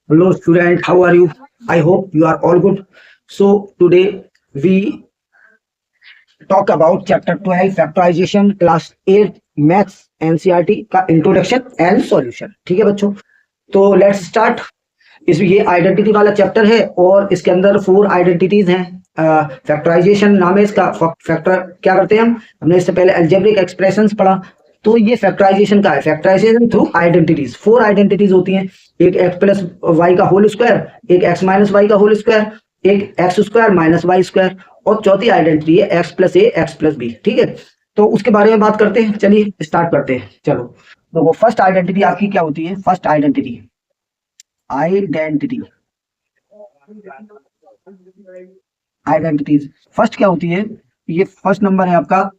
Hello student, how are you? I hope you are all good. So today we talk about chapter 12 factorization class 8 maths NCERT का introduction and solution. ठीक है बच्चों, तो let's start. इस ये identity वाला chapter है और इसके अंदर 4 आइडेंटिटीज हैं। फैक्टराइजेशन नाम है इसका। फैक्टर क्या करते हैं हम, हमने इससे पहले अलजेब्रिक एक्सप्रेशंस पढ़ा, तो ये फैक्टराइजेशन का है। फैक्टराइजेशन थ्रू आइडेंटिटीज, 4 आइडेंटिटीज होती हैं। एक एक्स प्लस वाई का होल स्क्वायर, एक एक्स माइनस वाई का होल स्क्वायर, एक x square minus y square, और चौथी आइडेंटिटी है x plus a x plus b. ठीक है, तो उसके बारे में बात करते हैं। चलिए स्टार्ट करते हैं। चलो, तो वो फर्स्ट आइडेंटिटी आपकी क्या होती है? फर्स्ट आइडेंटिटी आइडेंटिटीज फर्स्ट क्या होती है? ये फर्स्ट नंबर है आपका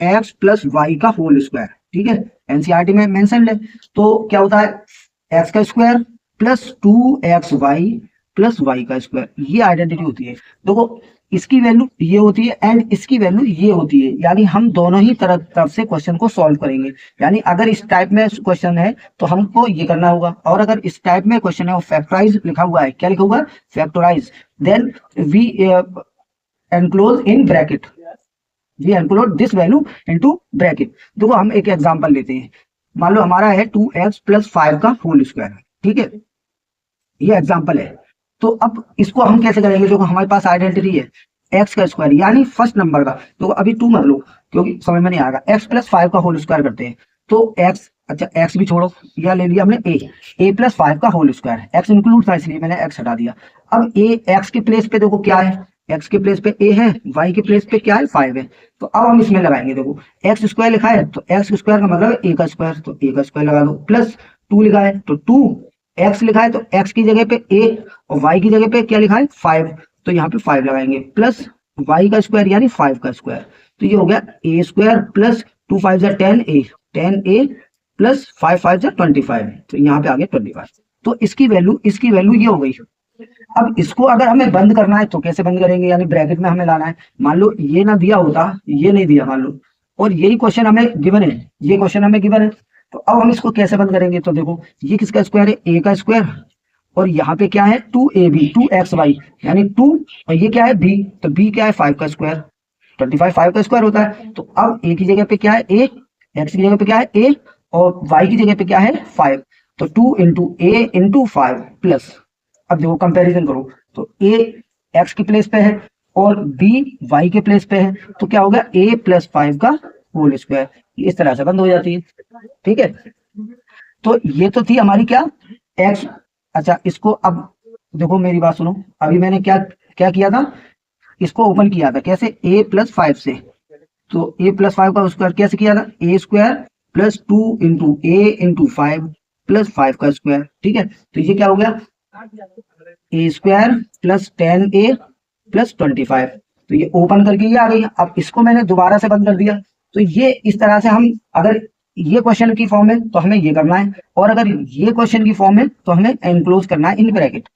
एक्स प्लस वाई का होल स्क्वायर। ठीक है, एनसीईआरटी में मेंशन है। तो क्या होता है? एक्स का square plus 2xy plus y का स्क्वायर, ये आइडेंटिटी होती है। देखो, इसकी वैल्यू ये होती है एंड इसकी वैल्यू ये होती है, यानी हम दोनों ही तरफ से क्वेश्चन को सॉल्व करेंगे। यानी अगर इस टाइप में क्वेश्चन है तो हमको ये करना होगा, और अगर इस टाइप में क्वेश्चन है वो फैक्टराइज लिखा हुआ है, क्या लिखा हुआ है? Factorise. Then we enclose in bracket, we enclose this value into bracket. देखो, हम एक एग्जांपल लेते हैं। मान लो हमारा है 2x प्लस 5 का होल स्क्वायर। ठीक है, ये एग्जांपल है। तो अब इसको हम कैसे करेंगे? देखो, हमारे पास आइडेंटिटी है एक्स का स्क्वायर, यानी फर्स्ट नंबर का। तो अभी 2 मत लो क्योंकि समझ में नहीं आएगा। एक्स प्लस 5 का होल स्क्वायर करते हैं, तो एक्स, अच्छा एक्स भी छोड़ो, यह ले लिया हमने ए प्लस 5 का होल स्क्वायर। एक्स इंक्लूड था इसलिए मैंने एक्स हटा दिया। अब ए एक्स के प्लेस पे देखो क्या है, एक्स के प्लेस पे ए है, वाई के प्लेस पे क्या है? 5 है। तो अब हम इसमें लगाएंगे। देखो, एक्स स्क्वायर लिखा है तो एक्स स्क्वायर का मतलब है ए का स्क्वायर, तो ए का स्क्वायर लगा दो। प्लस 2 लिखा है तो 2, एक्स लिखा है तो एक्स की जगह पे ए और वाई की जगह पे क्या लिखा है? 5, तो यहाँ पे 5 लगाएंगे। प्लस वाई का स्क्वायर यानी 5 का स्क्वायर, तो ये हो गया ए स्क्वायर प्लस 2 5 जा 10 ए प्लस 5 5 जा 25, तो यहाँ पे आ गया 25। तो इसकी वैल्यू ये हो गई। अब इसको अगर हमें बंद करना है तो कैसे बंद करेंगे? यानी ब्रैकेट में हमें लाना है। मान लो ये ना दिया होता, ये नहीं दिया मान लो, और यही क्वेश्चन हमें गिवन है, ये क्वेश्चन हमें गिवन है, तो अब हम इसको कैसे बंद करेंगे? तो देखो, ये किसका स्क्वायर है? ए का स्क्वायर, और यहाँ पे क्या है? 2ab 2xy यानी 2, और ये क्या है? b, तो b क्या है? 5 का स्क्वायर, 25 5 का स्क्वायर होता है। तो अब a की जगह पे क्या है? a, x की जगह पे क्या है? a, और y की जगह पे क्या है? 5, तो 2 इंटू ए इंटू 5 प्लस, अब देखो कंपैरिजन करो, तो a x के प्लेस पे है और b y के प्लेस पे है, तो क्या होगा? a प्लस 5 का होल स्क्वायर, इस तरह से बंद हो जाती है। ठीक है, तो ये तो थी हमारी क्या? x। अच्छा, इसको अब देखो, मेरी बात सुनो। अभी मैंने क्या क्या किया था? इसको ओपन किया था कैसे? a प्लस 5 से। तो a प्लस 5 का स्क्वायर कैसे किया था? a square plus 2 into A into 5 plus 5 का स्क्वायर। ठीक है, तो ये क्या हो गया? ए स्क्वायर प्लस 10a प्लस 25, तो ये ओपन करके ये आ गई। अब इसको मैंने दोबारा से बंद कर दिया। तो ये इस तरह से हम, अगर ये क्वेश्चन की फॉर्म है तो हमें ये करना है, और अगर ये क्वेश्चन की फॉर्म है तो हमें एनक्लोज करना है इन ब्रैकेट।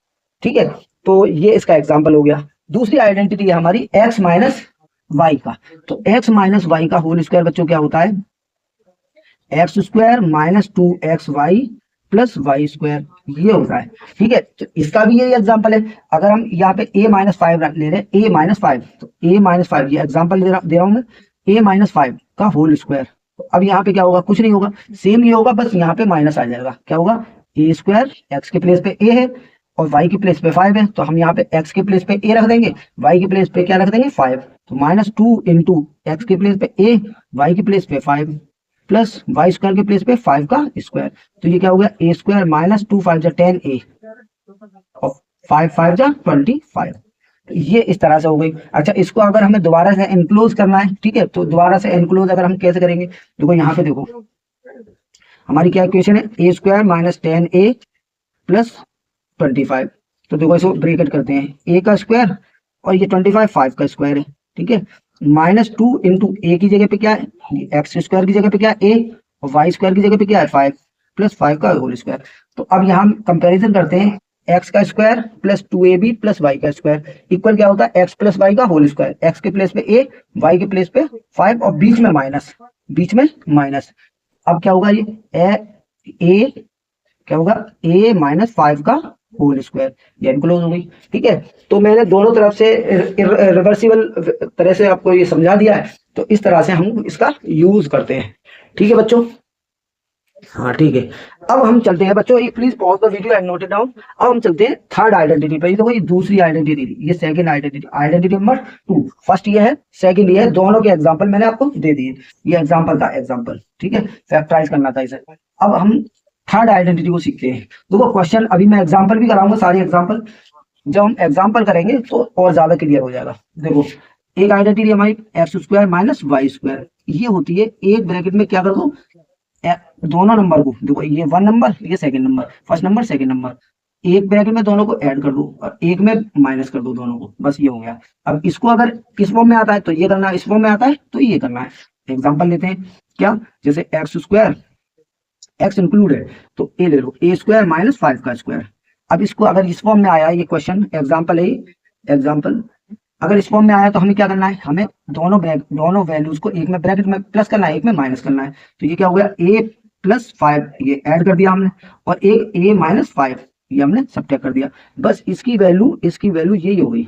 ठीक है, तो ये इसका एग्जांपल हो गया। दूसरी आइडेंटिटी है हमारी एक्स माइनस वाई का। तो एक्स माइनस वाई का होल स्क्वायर बच्चों क्या होता है? X square minus 2xy plus y square, ये होता है। ठीक है, तो इसका भी यही एग्जांपल है। अगर हम यहाँ पे a माइनस 5 ले रहे हैं, a माइनस 5, तो a माइनस 5, ये एग्जांपल दे रहा हूं मैं, a माइनस 5 का होल स्क्वायर। तो अब यहाँ पे क्या होगा? कुछ नहीं होगा, सेम ये होगा, बस यहाँ पे माइनस आ जाएगा। क्या होगा? ए स्क्वायर, एक्स के प्लेस पे a है और y के प्लेस पे 5 है, तो हम यहाँ पे x के प्लेस पे a रख देंगे, y के प्लेस पे क्या रख देंगे? 5, तो माइनस 2 इंटू एक्स के प्लेस पे a, y के प्लेस पे 5 प्लस वाई स्क्वायर के प्लेस पे 5 का स्क्वायर, तो ये क्या हो गया? ए स्क्वायर माइनस 2 5 जा 10a और 5 5 जा 25, ये इस तरह से हो गई। अच्छा, इसको अगर हमें दोबारा से एनक्लोज करना है, ठीक है, तो दोबारा से एनक्लोज अगर हम कैसे करेंगे? देखो, यहाँ पे देखो, हमारी क्या इक्वेशन है? A square minus 10a plus 25, तो देखो इसको ब्रेकेट करते हैं, a का स्क्वायर और ये 25 5 का स्क्वायर है। ठीक है, माइनस 2 इंटू ए की जगह पे क्या है? एक्स स्क्वायर की जगह पे क्या है? a, और वाई स्क्वायर की जगह पे क्या है? 5 प्लस 5 का होल स्क्वायर। तो अब यहाँ हम कंपेरिजन करते हैं, एक्स का square plus 2ab plus y का स्क्वायर इक्वल क्या होता है? एक्स प्लस वाई का होल स्क्वायर। एक्स के प्लेस पे a, वाई के प्लेस पे 5 और बीच में माइनस। अब क्या होगा? ये ए क्या होगा? a माइनस 5 का होल स्क्वायर, ये एनक्लोज हो गई। ठीक है, तो मैंने दोनों तरफ से रिवर्सिबल तरह से आपको ये समझा दिया है, तो इस तरह से हम इसका यूज करते हैं। ठीक है बच्चों, हाँ ठीक है। अब हम चलते हैं बच्चों, please pause the video and note it down. अब हम चलते हैं थर्ड आइडेंटिटी पे। ये देखो, ये दूसरी आइडेंटिटी थी, ये second identity, identity number 2। First ये है, सेकंड ये है, दोनों के एग्जांपल मैंने आपको दे दिए। ये एग्जांपल था, एग्जांपल, ठीक है, फैक्टराइज करना था इसे। अब हम थर्ड आइडेंटिटी को सीखते हैं। देखो क्वेश्चन अभी मैं एग्जाम्पल भी कराऊंगा, सारे एग्जाम्पल। जब हम एग्जाम्पल करेंगे तो और ज्यादा क्लियर हो जाएगा। देखो, एक आइडेंटिटी हमारी x square minus y square, ये होती है, एक ब्रैकेट में क्या कर दो, दोनों नंबर को, देखो ये 1 नंबर, ये second number, first number second number, एक ब्रैकेट में दोनों को ऐड कर दो और एक में माइनस कर दो दोनों को, बस ये हो गया। अब इसको अगर इस फॉर्म में आता है तो ये करना है, इस फॉर्म में आता है तो ये करना है। एग्जांपल लेते हैं, क्या, जैसे एक्स स्क्वायर, एक्स इंक्लूड है तो ए ले लो, ए स्क्वायर माइनस 5 का स्क्वायर। अब इसको अगर इस फॉर्म में आया ये क्वेश्चन, एग्जाम्पल है, एग्जाम्पल अगर इस फॉर्म में आया तो हमें क्या करना है, हमें दोनों वैल्यूज को एक में ब्रैकेट में प्लस करना है, एक में माइनस करना है। तो ये क्या हो गया, ए प्लस 5 ये ऐड कर दिया हमने, और एक ए माइनस 5 ये हमने सब्ट्रैक्ट कर दिया। बस इसकी वैल्यू यही हो गई।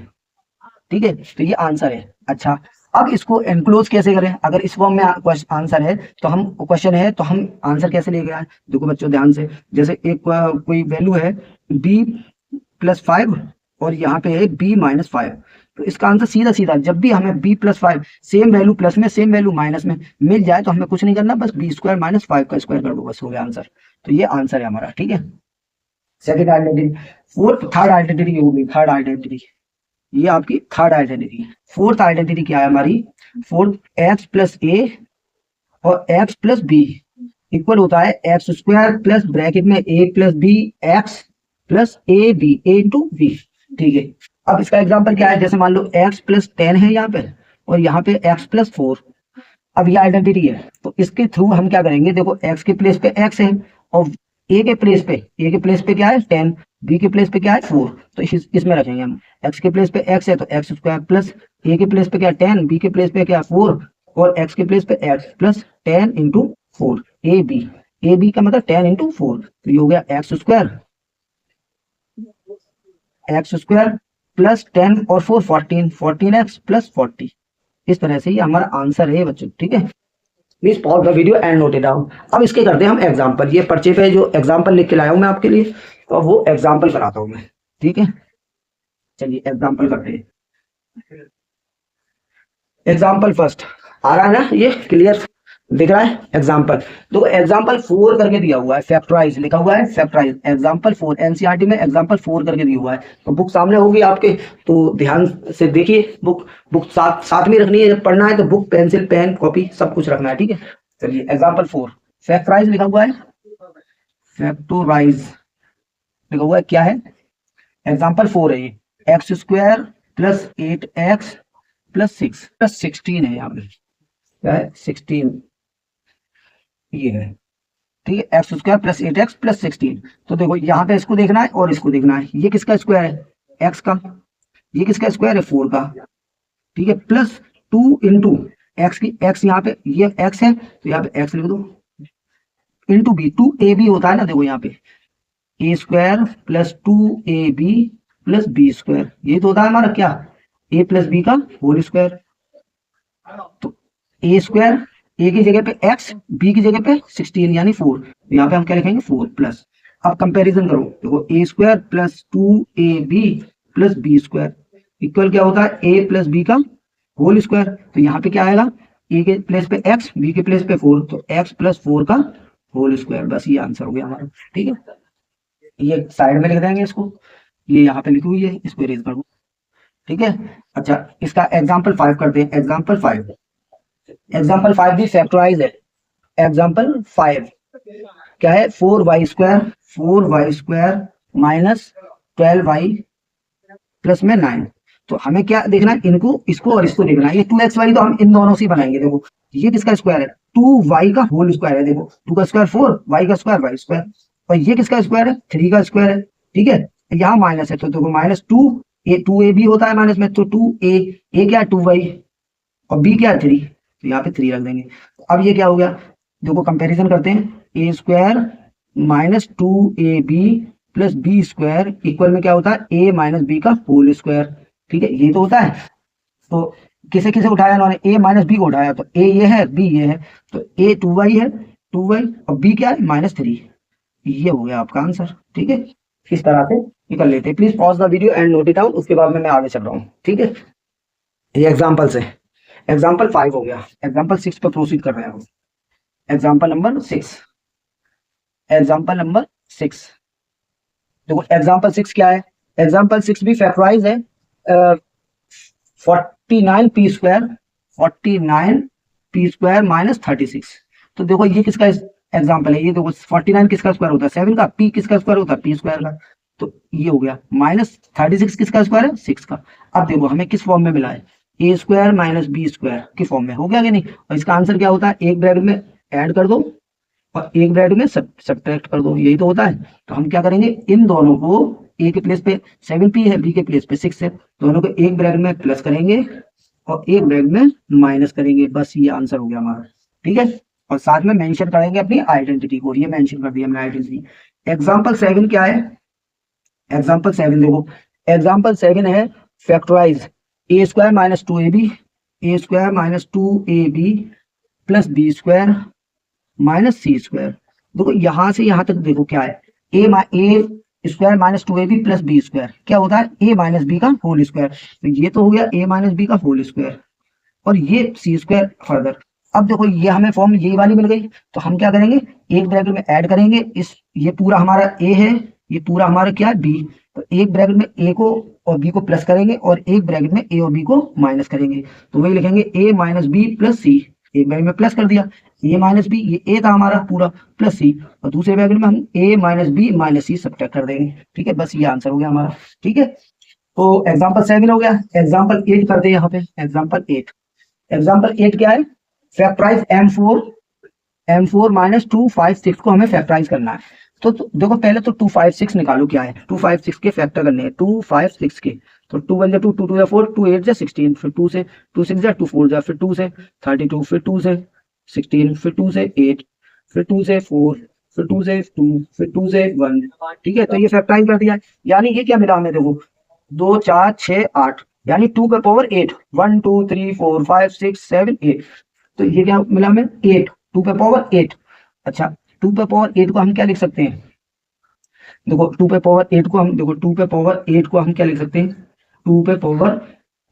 ठीक है, तो ये आंसर है। अच्छा, अब इसको एनक्लोज कैसे करें, अगर इस फॉर्म में आंसर है तो हम, क्वेश्चन है तो हम आंसर कैसे लेके आए। देखो बच्चों ध्यान से, जैसे एक कोई वैल्यू है b प्लस 5 और यहाँ पे है b माइनस 5, तो इसका आंसर सीधा सीधा, जब भी हमें b plus 5 same value plus में सेम वैल्यू माइनस में मिल जाए तो हमें कुछ नहीं करना, बस b स्क्वायर माइनस 5 का स्क्वायर कर दो, बस हो गया आंसर। तो ये आंसर है हमारा। ठीक है, सेकेंड आइडेंटिटी। थर्ड आइडेंटिटी होगी, थर्ड आइडेंटिटी, ये आपकी थर्ड आइडेंटिटी। फोर्थ आइडेंटिटी क्या है हमारी, फोर्थ, एक्स प्लस ए और एक्स प्लस बी इक्वल होता है एक्स स्क्वायर प्लस ब्रैकेट में A plus B X plus A B, A into B. ठीक है, अब इसका एग्जांपल क्या है, जैसे मान लो एक्स प्लस 10 है यहाँ पे और यहाँ पे एक्स प्लस 4। अब ये आइडेंटिटी है तो इसके थ्रू हम क्या करेंगे, देखो एक्स के प्लेस पे एक्स है और ए के प्लेस पे क्या है 10, बी के प्लेस पे क्या है 4, तो इसमें रखेंगे हम। एक्स के प्लेस पे एक्स है तो एक्स स्क्वायर प्लस ए के प्लेस पे क्या 10, बी के प्लेस पे क्या 4 और एक्स के प्लेस पे x plus 10 into 4, a b का मतलब 10 इंटू 4, तो ये हो गया एक्स स्क्वायर प्लस 10 और 4 14 एक्स प्लस 40। इस तरह से ये हमारा आंसर है बच्चों। ठीक है, please pause the video and note it down. अब इसके करते हैं हम एग्जांपल। ये पर्चे पे जो एग्जांपल लिख के लाया हूं मैं आपके लिए, तो वो एग्जांपल कराता हूं मैं। ठीक है, चलिए एग्जांपल करते हैं। एग्जांपल फर्स्ट आ रहा है ना, ये क्लियर दिख रहा है एग्जांपल। तो एग्जांपल 4 करके दिया हुआ है, फैक्टराइज लिखा हुआ है, फैक्टराइज एग्जांपल 4, एनसीईआरटी में एग्जांपल 4 करके दिया हुआ है। तो बुक सामने होगी आपके, तो ध्यान से देखिए। बुक साथ में रखनी है, जब पढ़ना है तो बुक पेंसिल पेन कॉपी सब कुछ रखना है। ठीक है, चलिए एग्जांपल 4, फैक्टराइज लिखा हुआ है, फैक्टराइज लिखा हुआ है, क्या है, एग्जांपल 4 है ये, x square plus 8x plus 6 plus 16 है, यहाँ पे क्या है 16 ये है। ठीक है, x square plus 8x plus 16। तो देखो यहाँ पे इसको देखना है और इसको देखना है, ये किसका स्क्वायर है, एक्स का, ये किसका स्क्वायर है 4 का। ठीक है, प्लस 2 इंटू एक्स की, एक्स यहाँ पे ये एक्स है तो यहाँ पे एक्स लिख दो, इंटू बी, 2ab होता है ना, देखो यहाँ पे A square plus 2ab plus B square, ये तो होता है हमारा क्या, ए प्लस बी का होल स्क्वायर। तो ए स्क्वायर, ए की जगह पे एक्स, बी की जगह पे 16 यानी 4, तो यहाँ पे हम क्या लिखेंगे 4 प्लस। अब कंपैरिजन करो, देखो A square plus 2ab plus B square equal क्या होता है, ए प्लस बी का होल स्क्वायर। तो यहाँ पे क्या आएगा, ए के प्लेस पे एक्स, बी के प्लेस पे 4, तो एक्स प्लस 4 का होल स्क्वायर। बस ये आंसर हो गया हमारा। ठीक है, ये साइड में लिख देंगे इसको, ये यहाँ पे लिखी हुई है, इसको इरेज कर दो। ठीक है, अच्छा इसका एग्जाम्पल 5 करते हैं। एग्जाम्पल 5 भी फैक्टराइज है। एग्जाम्पल 5 क्या है, 4y square minus 12y plus में 9। तो हमें क्या देखना है, इनको, इसको और इसको देखना है। ये 2xy तो हम इन दोनों से बनाएंगे। देखो ये किसका स्क्वायर है, 2y का होल स्क्वायर है। देखो 2 का स्क्वायर 4, y का स्क्वायर y स्क्वायर, और ये किसका स्क्वायर है, 3 का स्क्वायर है। ठीक है, यहाँ माइनस है तो देखो माइनस 2a होता है माइनस में, तो 2a क्या है 2y और b क्या है 3, तो यहाँ पे 3 रख देंगे। तो अब ये क्या हो गया, देखो कंपैरिजन करते हैं, ए square minus 2ab plus B square equal में क्या होता है ए माइनस बी का होल स्क्वायर। ठीक है, ये तो होता है। तो किसे किसे उठाया इन्होंने, ए माइनस बी को उठाया, तो ए ये है बी ये है, तो ए 2y है 2y और बी क्या है -3। ये हो गया आपका आंसर। ठीक है, इस तरह से ये कर लेते हैं। Please pause the video and note it down, उसके बाद में मैं आगे चल रहा हूँ। ठीक है, ये एग्जाम्पल से एग्जाम्पल 5 हो गया, एग्जाम्पल 6 पर प्रोसीड कर रहे हैं हम। एग्जाम्पल नंबर 6, एग्जाम्पल नंबर 6 देखो, एग्जाम्पल 6 क्या है, एग्जाम्पल 6 भी फैक्टराइज है। 49p square 49p square minus 36। तो देखो ये किसका एग्जाम्पल है, ये देखो 49 किसका स्क्वायर होता है 7 का, p किसका स्क्वायर होता है p स्क्वायर का, तो ये हो गया -36 किसका स्क्वायर है 6 का। अब देखो हमें किस फॉर्म में मिला है, A square minus B square की फॉर्म में, हो गया कि नहीं। और इसका आंसर क्या होता है, एक ब्रैकेट में ऐड कर दो और एक ब्रैकेट में सब्ट्रैक्ट कर दो, यही तो होता है। तो हम क्या करेंगे, इन दोनों को ए के प्लेस पे 7p है, बी के प्लेस पे 6 है, दोनों को एक ब्रैकेट में प्लस करेंगे और एक ब्रैकेट में माइनस करेंगे, बस ये आंसर हो गया हमारा। ठीक है, और साथ में मेंशन करेंगे अपनी आइडेंटिटी को, ये मेंशन कर दिया हमने आइडेंटिटी। एग्जांपल 7 क्या है, एग्जांपल 7 देखो, एग्जांपल 7 है factorise A square minus 2ab, A square minus 2ab plus B square minus C square. देखो यहां से यहां तक देखो क्या है, A square minus 2ab plus B square क्या होता है, ए माइनस बी का होल स्क्वायर। तो ये तो हो गया ए माइनस बी का होल स्क्वायर और ये सी स्क्वायर फर्दर। अब देखो ये हमें फॉर्म यही वाली मिल गई, तो हम क्या करेंगे, एक ब्रैकेट में ऐड करेंगे इस, ये पूरा हमारा ए है, ये पूरा हमारा क्या है बी, तो एक ब्रैकेट में ए को और बी को प्लस करेंगे और एक ब्रैकेट में ए और बी को माइनस करेंगे, तो वही लिखेंगे ए माइनस बी प्लस सी, एक ब्रैकेट में प्लस कर दिया ए माइनस बी, ये ए था हमारा पूरा प्लस सी, और दूसरे ब्रैकेट में हम ए माइनस बी माइनस सी सब्ट्रैक्ट कर देंगे। ठीक है, बस ये आंसर हो गया हमारा। ठीक है, तो एग्जाम्पल 7 हो गया, एग्जाम्पल 8 करते हैं यहाँ पे, एग्जाम्पल 8। एग्जाम्पल 8 क्या है, फैक्टराइज m4 माइनस 256 को हमें फैक्टराइज करना है। तो देखो पहले तो 256 निकालो क्या है, 256 के फैक्टर करने हैं 256 के, तो 2 1 2 2 2 4 2 8 16, फिर 2 से 2 6 2 4 फिर 2 से 32, फिर 2 से 16, फिर 2 से 8, फिर 2 से 4, फिर 2 से 2, फिर 2 से 1। ठीक है, तो ये फैक्टराइज कर दिया, यानी ये क्या मिला हमें, देखो 2 4 6 8, यानी 2 का पावर 8, 1 2 3 4 5 6 7 8, तो ये क्या मिला हमें 8, 2 पे पावर 8। अच्छा 2 पे पावर 8 को हम क्या लिख सकते हैं, देखो 2 पे पावर 8 को हम, देखो 2 पे पावर 8 को हम क्या लिख सकते हैं, 2 पे पावर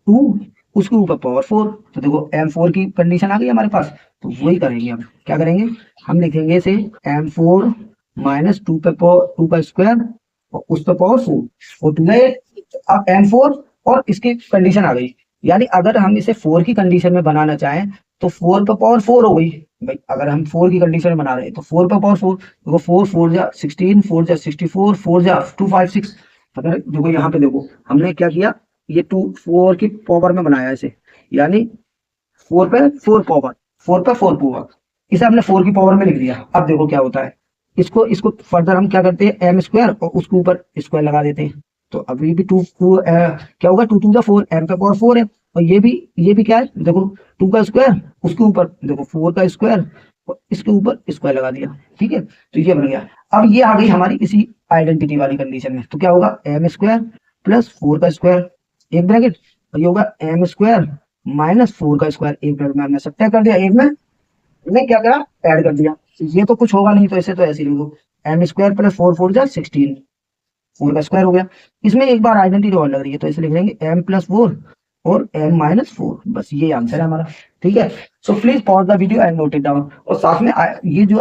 2 उसके ऊपर पावर 4, तो देखो m4 की कंडीशन आ गई हमारे पास, तो वही करेंगे हम, क्या करेंगे, हम लिखेंगे इसे m4 माइनस 2 पे पावर 2 का स्क्वायर और उस पे पावर 4 और 2 है। अब m4 और इसकी कंडीशन आ गई, यानी अगर हम इसे 4 की कंडीशन में बनाना चाहें तो 4 पे पावर 4 हो गई भाई, अगर हम 4 की कंडीशन में बना रहे हैं तो 4 पे पावर 4, देखो 4 4 जा 16, 4 जा 64, 4 जा 256। अगर देखो यहाँ पे देखो हमने क्या किया, ये 2 4 की पावर में बनाया इसे, यानी 4 पे 4 पावर, 4 पे 4 पावर, इसे हमने 4 की पावर में लिख दिया। अब देखो क्या होता है, इसको इसको फर्दर हम क्या करते हैं, एम स्क्वायर और उसके ऊपर स्क्वायर लगा देते हैं, तो अभी भी क्या होगा, 2 2 4, एम पे पावर 4 है, और ये भी क्या है, देखो 2 का स्क्वायर उसके ऊपर देखो 4 का स्क्वायर और इसके ऊपर स्क्वायर लगा दिया। ठीक है, तो ये बन गया। अब ये आ गई हमारी इसी आइडेंटिटी वाली कंडीशन में, तो क्या होगा, एम स्क्वायर प्लस 4 का स्क्वायर एक ब्रैकेट, और ये होगा एम स्क्वायर माइनस 4 का स्क्वायर एक ब्रैकेट में हमने सब्ट्रैक्ट कर दिया, एक में हमने क्या करा, ऐड कर दिया। ये तो कुछ होगा नहीं, तो ऐसे तो ऐसे ही लिखो, एम स्क्वायर प्लस 4 4 जा 16, 4 का स्क्वायर हो गया। इसमें एक बार आइडेंटिटी और लग रही है, तो इसे लिख लेंगे m प्लस 4 और m माइनस 4, बस ये आंसर है हमारा। ठीक है, so please pause the video and note it down, और साथ में ये जो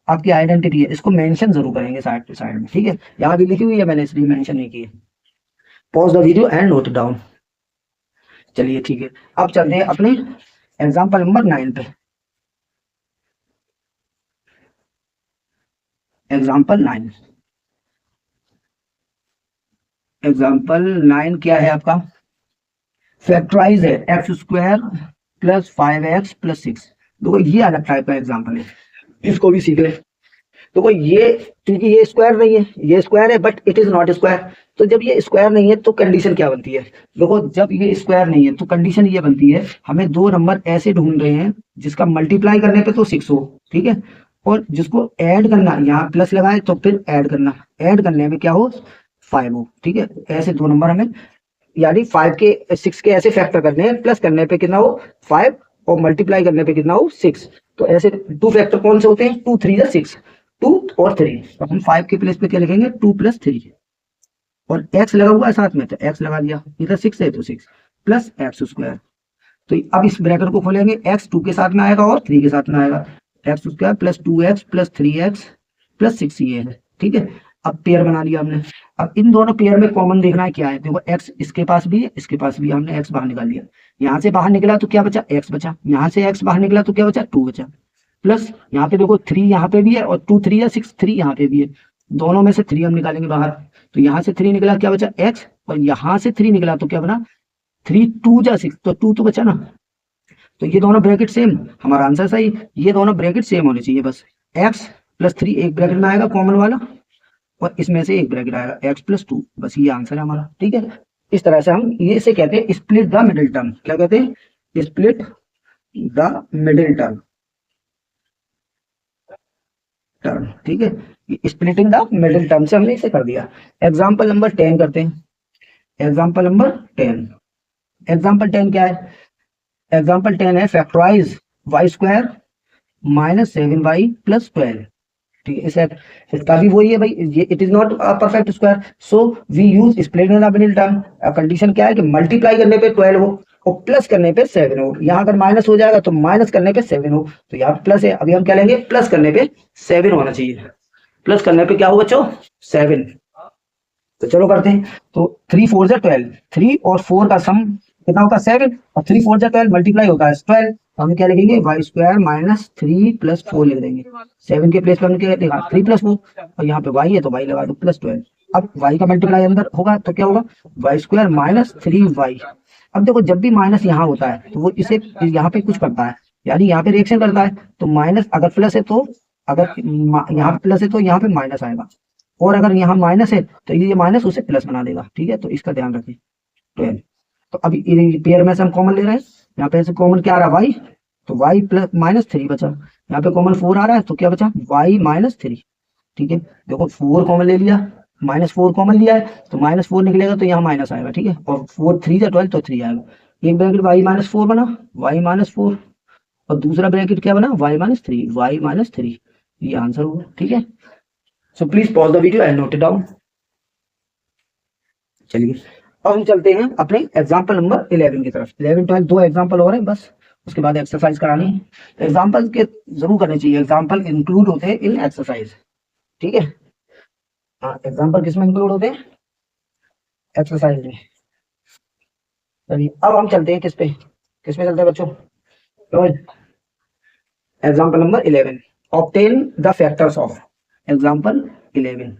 आपकी आइडेंटिटी है इसको मेंशन जरूर करेंगे साइड टू साइड में। ठीक है, यहाँ भी लिखी हुई है, मैंने इसलिए मेंशन नहीं की है। Pause the video and note it down. चलिए ठीक है, अब चलते हैं अपने एग्जाम्पल नंबर 9 पे। एग्जाम्पल 9, एग्जाम्पल 9 क्या है आपका, फैक्टराइज है x square plus 5x plus 6। देखो ये अलग टाइप का एग्जाम्पल है, इसको भी सीख ले। देखो ये, क्योंकि ये स्क्वायर नहीं है, ये स्क्वायर है but it is not square, तो जब ये स्क्वायर नहीं है तो कंडीशन क्या बनती है, देखो जब ये स्क्वायर नहीं है तो कंडीशन ये बनती है, हमें दो नंबर ऐसे ढूंढ रहे हैं जिसका मल्टीप्लाई करने पे तो 6 हो, ठीक है, और जिसको ऐड करना, यहाँ प्लस लगाए तो फिर ऐड करना, ऐड करने में क्या हो 5 हो, ठीक है। ऐसे दो नंबर हमें, यानी 5 के 6 के ऐसे फैक्टर करने हैं, प्लस करने पे कितना हो 5 और मल्टीप्लाई करने पे कितना हो 6। तो ऐसे टू फैक्टर कौन से होते हैं, 2 3 या 6, 2 और 3। तो हम 5 के प्लेस पे क्या लिखेंगे 2 + 3, और x लगा हुआ है साथ में तो x लगा दिया, इधर 6 है तो 6 प्लस x²। तो अब इस ब्रैकेट को खोलेंगे, x 2 के साथ में आएगा और 3 के साथ में आएगा, x² + 2x + 3x + 6 ये है, ठीक है। अब पेयर बना लिया हमने। अब इन दोनों पेयर में कॉमन देखना है क्या है, देखो x इसके पास भी है, इसके पास भी, हमने x बाहर निकाल लिया। यहाँ से बाहर निकला तो क्या बचा x बचा, यहाँ से x बाहर निकला तो क्या बचा 2 बचा, प्लस यहाँ पे देखो 3 यहाँ पे भी है और 2 3 या 6 3 यहाँ पे भी है, दोनों में से 3 हम निकालेंगे बाहर। तो यहाँ से 3 निकला क्या बचा x, और यहाँ से 3 निकला तो क्या बना 3 2 जा 6, तो 2 तो बचा ना। तो ये दोनों ब्रैकेट सेम, हमारा आंसर सही। ये दोनों ब्रैकेट सेम होने चाहिए बस। x + 3 एक ब्रैकेट में आएगा कॉमन वाला, और इसमें से एक ब्रैकेट आएगा x + 2, बस ये आंसर है हमारा, ठीक है। इस तरह से हम ये से कहते हैं स्प्लिट द मिडिल टर्म। क्या कहते हैं, स्प्लिट द मिडिल टर्म, ठीक है। स्प्लिटिंग द मिडिल टर्म से हमने इसे कर दिया। एग्जाम्पल नंबर 10 करते हैं। एग्जाम्पल नंबर 10, एग्जाम्पल 10 क्या है, एग्जाम्पल 10 है फैक्टराइज y² - 7y + 12, ठीक है। इसे इसका भी वही है भाई, ये it is not perfect square, so we use splitting the middle term. Condition क्या है कि मल्टीप्लाई करने पे 12 हो और प्लस करने पे 7 हो। यहाँ अगर माइनस हो जाएगा तो माइनस करने पे 7 हो, तो यहाँ प्लस है, अभी हम क्या लेंगे प्लस करने पे 7 होना चाहिए। प्लस करने पे क्या हो बच्चों 7। तो चलो करते हैं। तो 3 4 जा 12, 3 और 4 का सम कितना होता है 7, और 3 4 जा 12 मल्टीप्लाई होता है 12। तो हम क्या लिखेंगे y² - 3 + 4 लिख देंगे। 7 के प्लेस पे हमने क्या लिखा 3 + 4, और यहाँ पे y है तो y लगा दो +12। अब y का मल्टीप्लाई अंदर होगा तो क्या होगा y² - 3y। अब देखो जब भी माइनस यहाँ होता है तो वो इसे यहाँ पे कुछ करता है, यानी यहाँ पे रिएक्शन करता है। तो माइनस अगर प्लस है तो, अगर यहाँ पे प्लस है तो यहाँ पे माइनस आएगा, और अगर यहाँ माइनस है तो ये माइनस उसे प्लस बना देगा, ठीक है। तो इसका ध्यान रखें 12। तो अभी पेयर में से हम कॉमन ले रहे हैं, यहाँ पे से कॉमन क्या आ रहा है y, तो y - 3 बचा। यहाँ पे कॉमन 4 आ रहा है तो क्या बचा y - 3, ठीक है। देखो 4 कॉमन ले लिया, -4 कॉमन लिया है तो -4 निकलेगा तो यहाँ माइनस आएगा, ठीक है। और 4 3 जा 12 तो 3 आएगा। एक ब्रैकेट y - 4 बना, y - 4, और दूसरा ब्रैकेट क्या बना y - 3, ये आंसर होगा, ठीक है। So please pause the video and note it down. चलिए अब हम चलते हैं अपने एग्जाम्पल नंबर 11 की तरफ। 11 12 दो एग्जाम्पल और हैं बस, उसके बाद एक्सरसाइज करानी है। एग्जाम्पल के जरूर करने चाहिए, एग्जाम्पल इंक्लूड होते हैं इन एक्सरसाइज, ठीक है। हाँ एग्जाम्पल किसमें इंक्लूड होते हैं, एक्सरसाइज में। चलिए अब हम चलते हैं किसमें चलते हैं बच्चों, example number 11, obtain the factors of. Example 11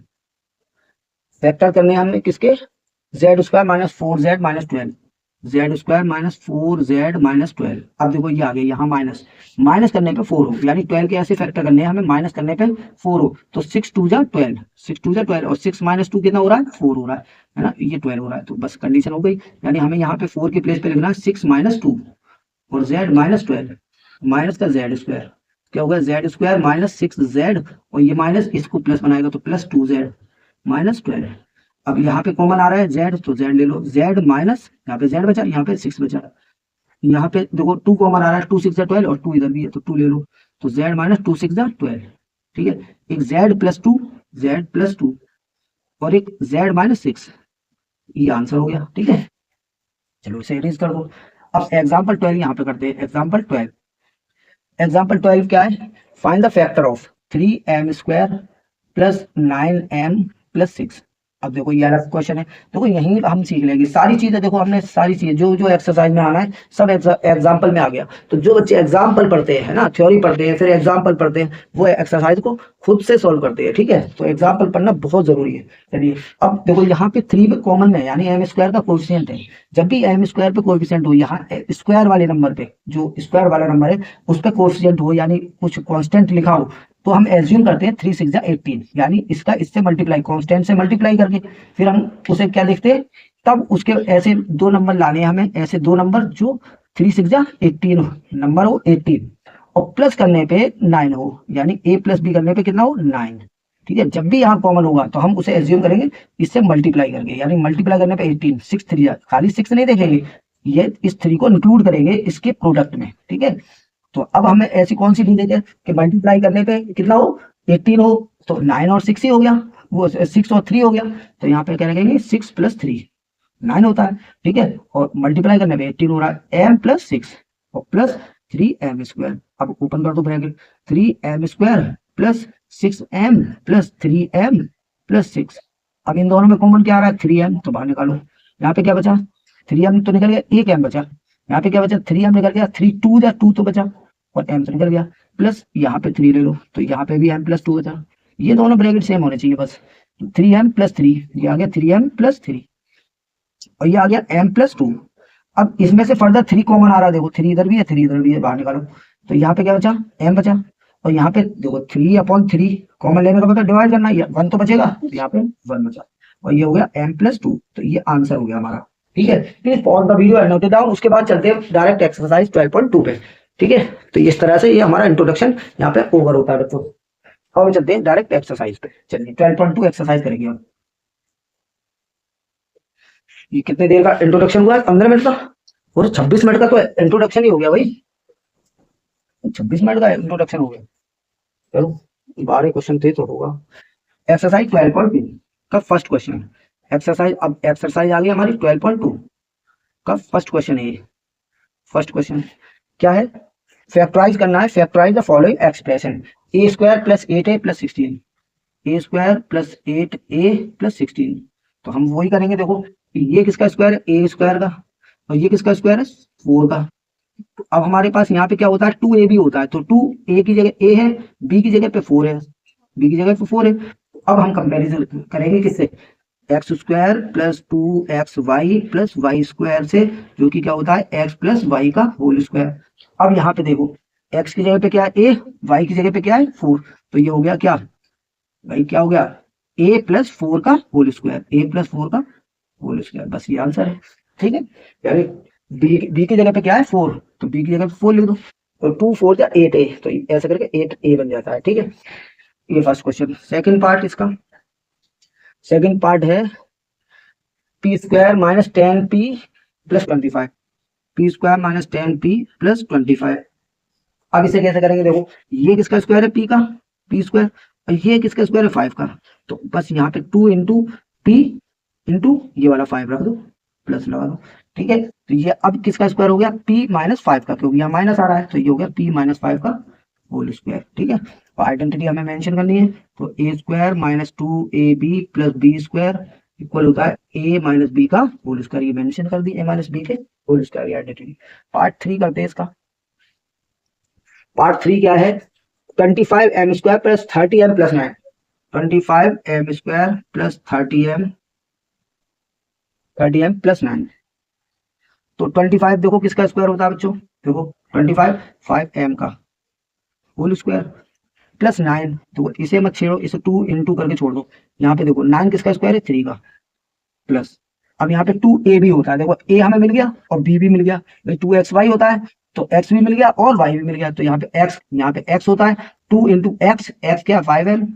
factor करने हैं हमने किसके, z² - 4z - 12, z² - 4z - 12। अब देखो ये आ गया यहाँ माइनस करने पे 4 हो, यानी 12 के ऐसे फैक्टर करने हैं हमें, माइनस करने पे 4 हो। तो 6 2 जा 12, 6 2 जा 12, और 6 - 2 कितना हो रहा है 4 हो रहा है ना, ये 12 हो रहा है। तो बस कंडीशन हो गई, यानी हमें यहाँ पे 4 के प्लेस पे लिखना है 6 - 2 और z - 12 माइनस का z², क्या होगा z² - 6z, और ये माइनस इसको प्लस बनाएगा तो +2z - 12। अब यहाँ पे कॉमन आ रहा है z, तो z ले लो, z माइनस यहाँ पे z बचा, यहाँ पे 6 बचा। यहाँ पे देखो 2 कॉमन आ रहा है, 2 6 12, और 2 इधर भी है तो 2 ले लो, तो z - 2 6 12, ठीक है। एक z + 2 और एक z - 6, ये आंसर हो गया, ठीक है। चलो इसे इरेज कर दो। अब एग्जाम्पल 12 यहाँ पे करते हैं। एग्जाम्पल 12, एग्जाम्पल 12 क्या है, find the factor of 3m² + 9m + 6। अब देखो ये अलग क्वेश्चन है, देखो यहीं हम सीख लेंगे सारी चीजें। देखो हमने सारी चीजें जो जो एक्सरसाइज में आना है सब एग्जाम्पल में आ गया। तो जो बच्चे एग्जाम्पल पढ़ते हैं ना, थ्योरी पढ़ते हैं फिर एग्जाम्पल पढ़ते हैं, वो एक्सरसाइज को खुद से सॉल्व करते हैं, ठीक है। तो एग्जाम्पल पढ़ना बहुत जरूरी है। चलिए अब देखो यहाँ पे 3 पे कॉमन है, यानी m² का कोएफिशिएंट है। जब भी m² पे कोएफिशिएंट हो, यहाँ स्क्वायर वाले नंबर पे, जो स्क्वायर वाला नंबर है उस पे कोएफिशिएंट हो, यानी कुछ कांस्टेंट लिखा हो, तो हम एज्यूम करते हैं 3 6 18, यानी इसका इससे मल्टीप्लाई, कांस्टेंट से मल्टीप्लाई करके फिर हम उसे क्या लिखते हैं। तब उसके ऐसे 2 नंबर लाने हैं हमें, ऐसे 2 नंबर जो 3 6 18 नंबर हो 18, और प्लस करने पे 9 हो, यानी a प्लस बी करने पे कितना हो 9। ठीक है, जब भी यहाँ कॉमन होगा तो हम उसे एज्यूम करेंगे इससे मल्टीप्लाई करके, यानी मल्टीप्लाई करने पे 18 6 3 खाली 6 नहीं देखेंगे, ये इस 3 को इंक्लूड करेंगे इसके प्रोडक्ट में। ठीक है, तो अब हमें ऐसी कौन सी चीज है कि मल्टीप्लाई करने पे कितना हो 18 हो, तो 9 और 6 ही हो गया, वो 6 और 3 हो गया, तो यहाँ पे क्या रहेंगे 6 + 3 9 होता है। ठीक है, और मल्टीप्लाई करने पे 18 हो रहा है m + 6 और प्लस 3m²। अब ओपन कर दो ब्रैकेट, 3m² + 6m + 3m + 6। अब इन दोनों में कॉमन क्या आ रहा है 3m, तो बाहर निकालो। यहाँ पे क्या बचा 3m तो निकल गया, एक m बचा। यहाँ पे क्या बचा 3m निकल गया, 3 2 या 2 तो बचा और m तो निकल गया, प्लस यहाँ पे 3 ले लो तो यहाँ पे भी m + 2 बचा। ये दोनों ब्रैकेट सेम होने चाहिए बस। 3m + 3 ये आ गया 3m + 3 और ये आ गया m + 2। अब इसमें से फर्दर 3 कॉमन आ रहा है, देखो 3 इधर भी है 3 इधर भी है, बाहर निकालो तो यहाँ पे क्या बचा m बचा और यहाँ पे देखो 3/3 कॉमन लेने का मतलब डिवाइड करना है, 1 तो बचेगा, यहाँ पे 1 बचा और ये हो गया m + 2। तो ये आंसर हो गया हमारा। ठीक है, please pause the video and note it down. उसके बाद चलते हैं डायरेक्ट एक्सरसाइज 12.2 पे। ठीक है, तो इस तरह से ये हमारा इंट्रोडक्शन यहाँ पे ओवर होता है बच्चों। अब चलते हैं डायरेक्ट एक्सरसाइज पे। चलिए 12.2 एक्सरसाइज करेंगे हम। ये कितने देर का इंट्रोडक्शन हुआ है 15 मिनट का, और 26 मिनट का तो इंट्रोडक्शन ही हो गया भाई, 26 मिनट का इंट्रोडक्शन हो गया। चलो 12 क्वेश्चन थे तो होगा। एक्सरसाइज 12.2 का फर्स्ट क्वेश्चन एक्सरसाइज। अब एक्सरसाइज आ गई हमारी 12.2 का फर्स्ट क्वेश्चन है ये। फर्स्ट क्वेश्चन क्या है, फैक्टराइज करना है। Factorise the following expression a² + 8a + 16, a² + 8a + 16। तो हम वही करेंगे, देखो ये किसका स्क्वायर है a² का और ये किसका स्क्वायर है 4 का। तो अब हमारे पास यहाँ पे क्या होता है 2ab होता है, तो 2a की जगह a है, b की जगह पे 4 है, b की जगह पे 4 है। तो अब हम कंपैरिजन करेंगे किससे x² + 2xy + y² से, जो कि क्या होता है x + y का होल स्क्वायर। अब यहाँ पे देखो x की जगह पे क्या है a, y की जगह पे क्या है 4, तो ये हो गया क्या भाई, क्या हो गया a + 4 का होल स्क्वायर, a + 4 का होल स्क्वायर। बस ये आंसर है। ठीक है, यानी b की जगह पे क्या है 4, तो b की जगह पे 4 लिख दो, तो 2 4 या 8a, तो ऐसे करके 8a बन जाता है। ठीक है, ये फर्स्ट क्वेश्चन। सेकंड पार्ट इसका, सेकंड पार्ट है p² - 10p + 25, p² - 10p + 25। अब इसे कैसे करेंगे, देखो ये किसका स्क्वायर है p का, p² और ये किसका स्क्वायर है 5 का, तो बस यहाँ पे 2 × p × ये वाला 5 रख दो, प्लस लगा दो। ठीक है, तो ये अब किसका स्क्वायर हो गया p - 5 का, क्योंकि यहाँ माइनस आ रहा है, तो ये हो गया p - 5 का होल स्क्वायर। ठीक है, और आइडेंटिटी हमें मेंशन करनी है, तो a² - 2ab + b² इक्वल होता है a - b का होल स्क्वायर। ये मेंशन कर दी a - b के होल स्क्वायर आइडेंटिटी। पार्ट 3 करते हैं इसका। पार्ट 3 क्या है 25m² + 30m + 9, 25m² + 30m + 9। तो 25 देखो किसका स्क्वायर होता है बच्चों, देखो 25 5m का होल स्क्वायर प्लस 9, तो इसे मत छेड़ो, इसे 2 × करके छोड़ दो। यहाँ पे देखो 9 किसका स्क्वायर है 3 का, प्लस अब यहाँ पे 2a भी होता है, देखो a हमें मिल गया और b भी मिल गया, 2xy होता है तो x भी मिल गया और y भी मिल गया, तो यहाँ पे x होता है 2 × x, x क्या 5m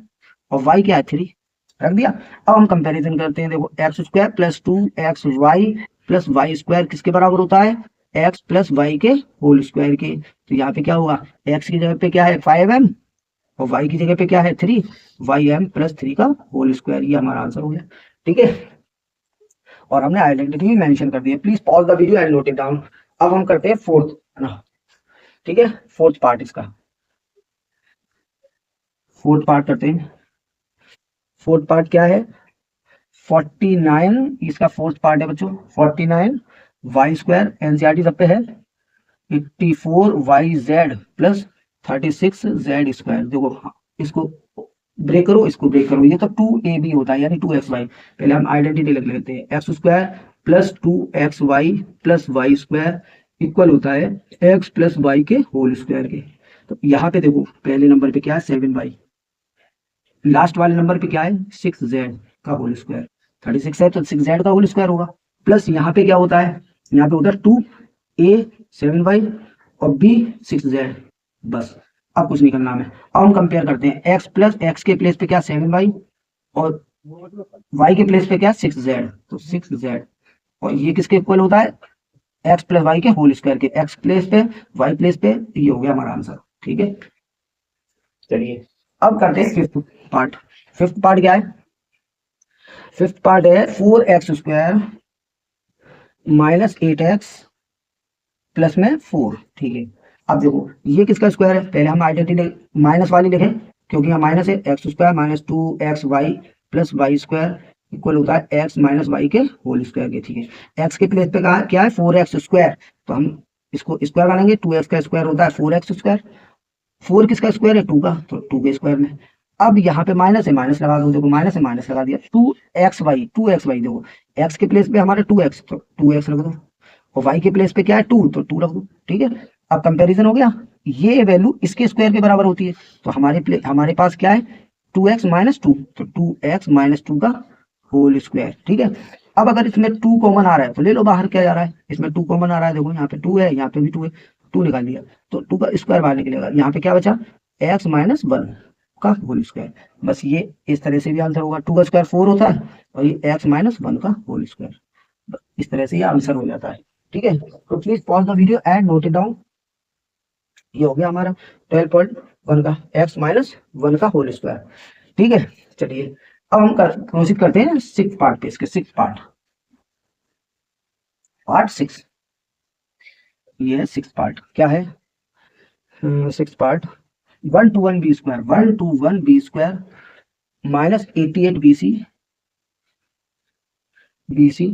और y क्या है 3, रख दिया। अब हम कंपैरिजन करते हैं, देखो x² + 2xy + y² किसके बराबर होता है x + y के होल स्क्वायर के। तो यहाँ पे क्या होगा x की जगह पे क्या है 5m और y की जगह पे क्या है 3, ym + 3 का होल स्क्वायर। ये हमारा आंसर हो गया। ठीक है, और हमने आइडेंटिटी भी मेंशन कर दी है। Please pause the video and note it down. अब हम करते हैं फोर्थ, है ना। ठीक है, फोर्थ पार्ट इसका, फोर्थ पार्ट करते हैं। फोर्थ पार्ट क्या है 49, इसका फोर्थ पार्ट है बच्चों 49 y² एनसीईआरटी सब पे है 84yz + 36z²। देखो इसको ब्रेक करो, इसको ब्रेक करो, ये तो 2ab होता है यानी 2xy। पहले हम आइडेंटिटी लिख लेते हैं, x² + 2xy + y² इक्वल होता है x + y के होल स्क्वायर के। तो यहाँ पे देखो पहले नंबर पे क्या है 7y, लास्ट वाले नंबर पे क्या है 6z का होल स्क्वायर, 36 है तो 6z का होल स्क्वायर होगा, प्लस यहाँ पे क्या होता है, यहाँ पे होता है 2a 7y और b 6z, बस अब कुछ नहीं करना हमें। अब हम कंपेयर करते हैं, एक्स प्लस एक्स के प्लेस पे क्या 7y, और y के प्लेस पे क्या 6z, तो 6z, और ये किसके इक्वल होता है, एक्स प्लस वाई के होल स्क्वायर के, एक्स प्लेस पे वाई प्लेस पे, ये हो गया हमारा आंसर। ठीक है, चलिए अब करते हैं फिफ्थ पार्ट। फिफ्थ पार्ट क्या है, फिफ्थ पार्ट है 4x² -8x प्लस में 4। ठीक है, अब देखो ये किसका स्क्वायर है, पहले हम आइडेंटिटी माइनस वाली लिखें, क्योंकि यहाँ माइनस है, x² - 2xy plus y square equal होता है x माइनस वाई के होल स्क्वायर के। ठीक है, x के प्लेस पे कहा क्या है 4x², तो हम इसको स्क्वायर बनाएंगे, 2x का स्क्वायर होता है 4x², 4 किसका स्क्वायर है 2 का, तो 2 के स्क्वायर में। अब यहाँ पे माइनस है, माइनस लगा दो, देखो माइनस है माइनस लगा दिया, 2xy देखो, x के प्लेस पे हमारे 2x, तो 2x रख दो, और y के प्लेस पे क्या है 2, तो 2 रख दो। ठीक है, अब कंपैरिजन हो गया, ये वैल्यू इसके स्क्वायर के बराबर होती है, तो हमारे पास क्या है 2x - 2, तो 2x - 2 का होल स्क्वायर। ठीक है, अब अगर इसमें 2 कॉमन आ रहा है तो ले लो बाहर, क्या जा रहा है इसमें 2 कॉमन आ रहा है, देखो यहाँ पे 2 है, यहाँ पे भी 2 है, 2 निकाल दिया, तो 2 का स्क्वायर बाहर निकलेगा, यहाँ पे क्या बचा x - 1 का होल स्क्वायर। बस ये इस तरह से भी आंसर होगा, 2 का स्क्वायर 4 होता है, और ये x - 1 का होल स्क्वायर, इस तरह से ये आंसर हो जाता है। ठीक है, तो please pause the video and note it down. ये हो गया हमारा 12.1 का x - 1 का होल स्क्वायर। ठीक है, चलिए अब हम प्रोसीड करते हैं सिक्स पार्ट पे, इसके सिक्स पार्ट, पार्ट 6, ये है सिक्स पार्ट, क्या है six part, 1 to 1 b² -88 BC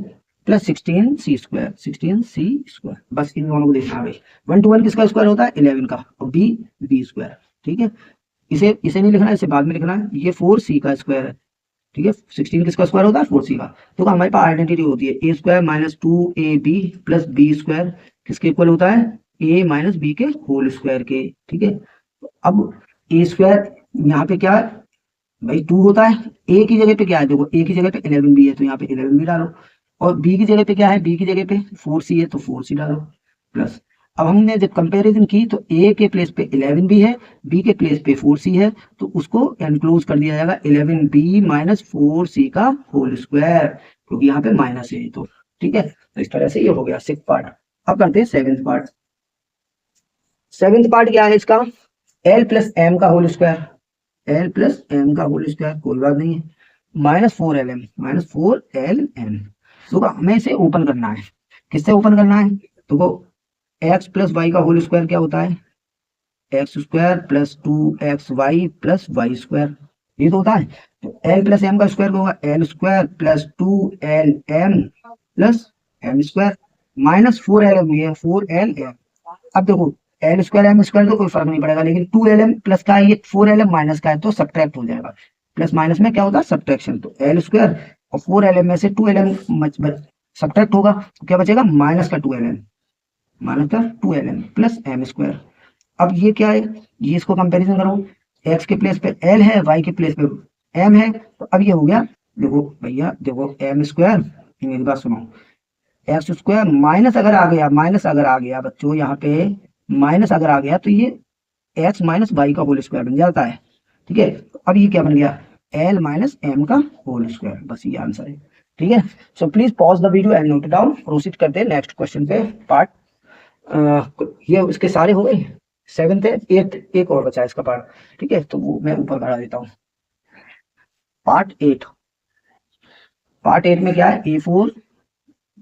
plus 16c², बस इन दोनों को देखना है भाई। 1 to 1 किसका स्क्वायर होता है 11 का, और b²। ठीक है, इसे इसे नहीं लिखना है, इसे बाद में लिखना है, ये 4c का स्क्वायर है। ठीक है, 16 किसका स्क्वायर होता है 4c का, तो हमारे पास आइडेंटिटी होती है a² - 2ab प्लस b² किसके इक्वल होता है a माइनस बी के होल स्क्वायर के। ठीक है, अब a² यहाँ पे क्या है भाई 2 होता है, a की जगह पे क्या है, देखो a की जगह पे 11 भी है, तो यहाँ पे 11 भी डालो, और b की जगह पे क्या है, b की जगह पे 4c है, तो 4c डालो, प्लस। अब हमने जब कंपैरिजन की तो a के प्लेस पे 11 भी है, b के प्लेस पे 4c है, तो उसको एनक्लोज कर दिया जाएगा 11b - 4c का होल स्क्वायर, क्योंकि यहाँ पे माइनस है तो। ठीक है, तो इस तरह से ये हो गया सिक्स पार्ट। अब करते हैं सेवेंथ पार्ट। सेवेंथ पार्ट क्या है इसका, l प्लस m का whole square, l plus m का होल स्क्वायर, कोई बात नहीं है, -4lm, -4lm। तो हमें इसे ओपन करना है, किससे ओपन करना है, तो एक्स प्लस वाई का होल स्क्वायर क्या होता है x² plus 2xy plus y square, ये तो होता है। तो एल प्लस एम का स्क्वायर होगा l² plus 2lm plus m² -4lm, ये 4lm। अब देखो l² m² तो कोई फर्क नहीं पड़ेगा, लेकिन 2lm प्लस का है, ये 4lm माइनस का है, तो सब्ट्रैक्ट हो जाएगा, प्लस माइनस में क्या होता है सब्ट्रैक्शन, तो l² और 4lm में से 2lm सब्ट्रैक्ट होगा, तो क्या बचेगा -2lm प्लस m²। अब ये क्या है, ये इसको कंपैरिजन करो, x के प्लेस पे l है, y के प्लेस पे m है, तो अब ये हो गया, देखो भैया देखो m², मेरी बात सुनो, x² माइनस अगर आ गया बच्चों, यहाँ पे माइनस अगर आ गया तो ये x - y का होल स्क्वायर बन जाता है। ठीक है, तो अब ये क्या बन गया l - m का होल स्क्वायर, बस ये आंसर है। ठीक है, so please pause the video and note down, proceed करते हैं नेक्स्ट क्वेश्चन पे। पार्ट ये इसके सारे हो गए, सेवेंथ है, एट्थ एक और बचा है इसका पार्ट। ठीक है, तो वो मैं ऊपर बढ़ा देता हूँ। पार्ट 8, पार्ट 8 में क्या है a4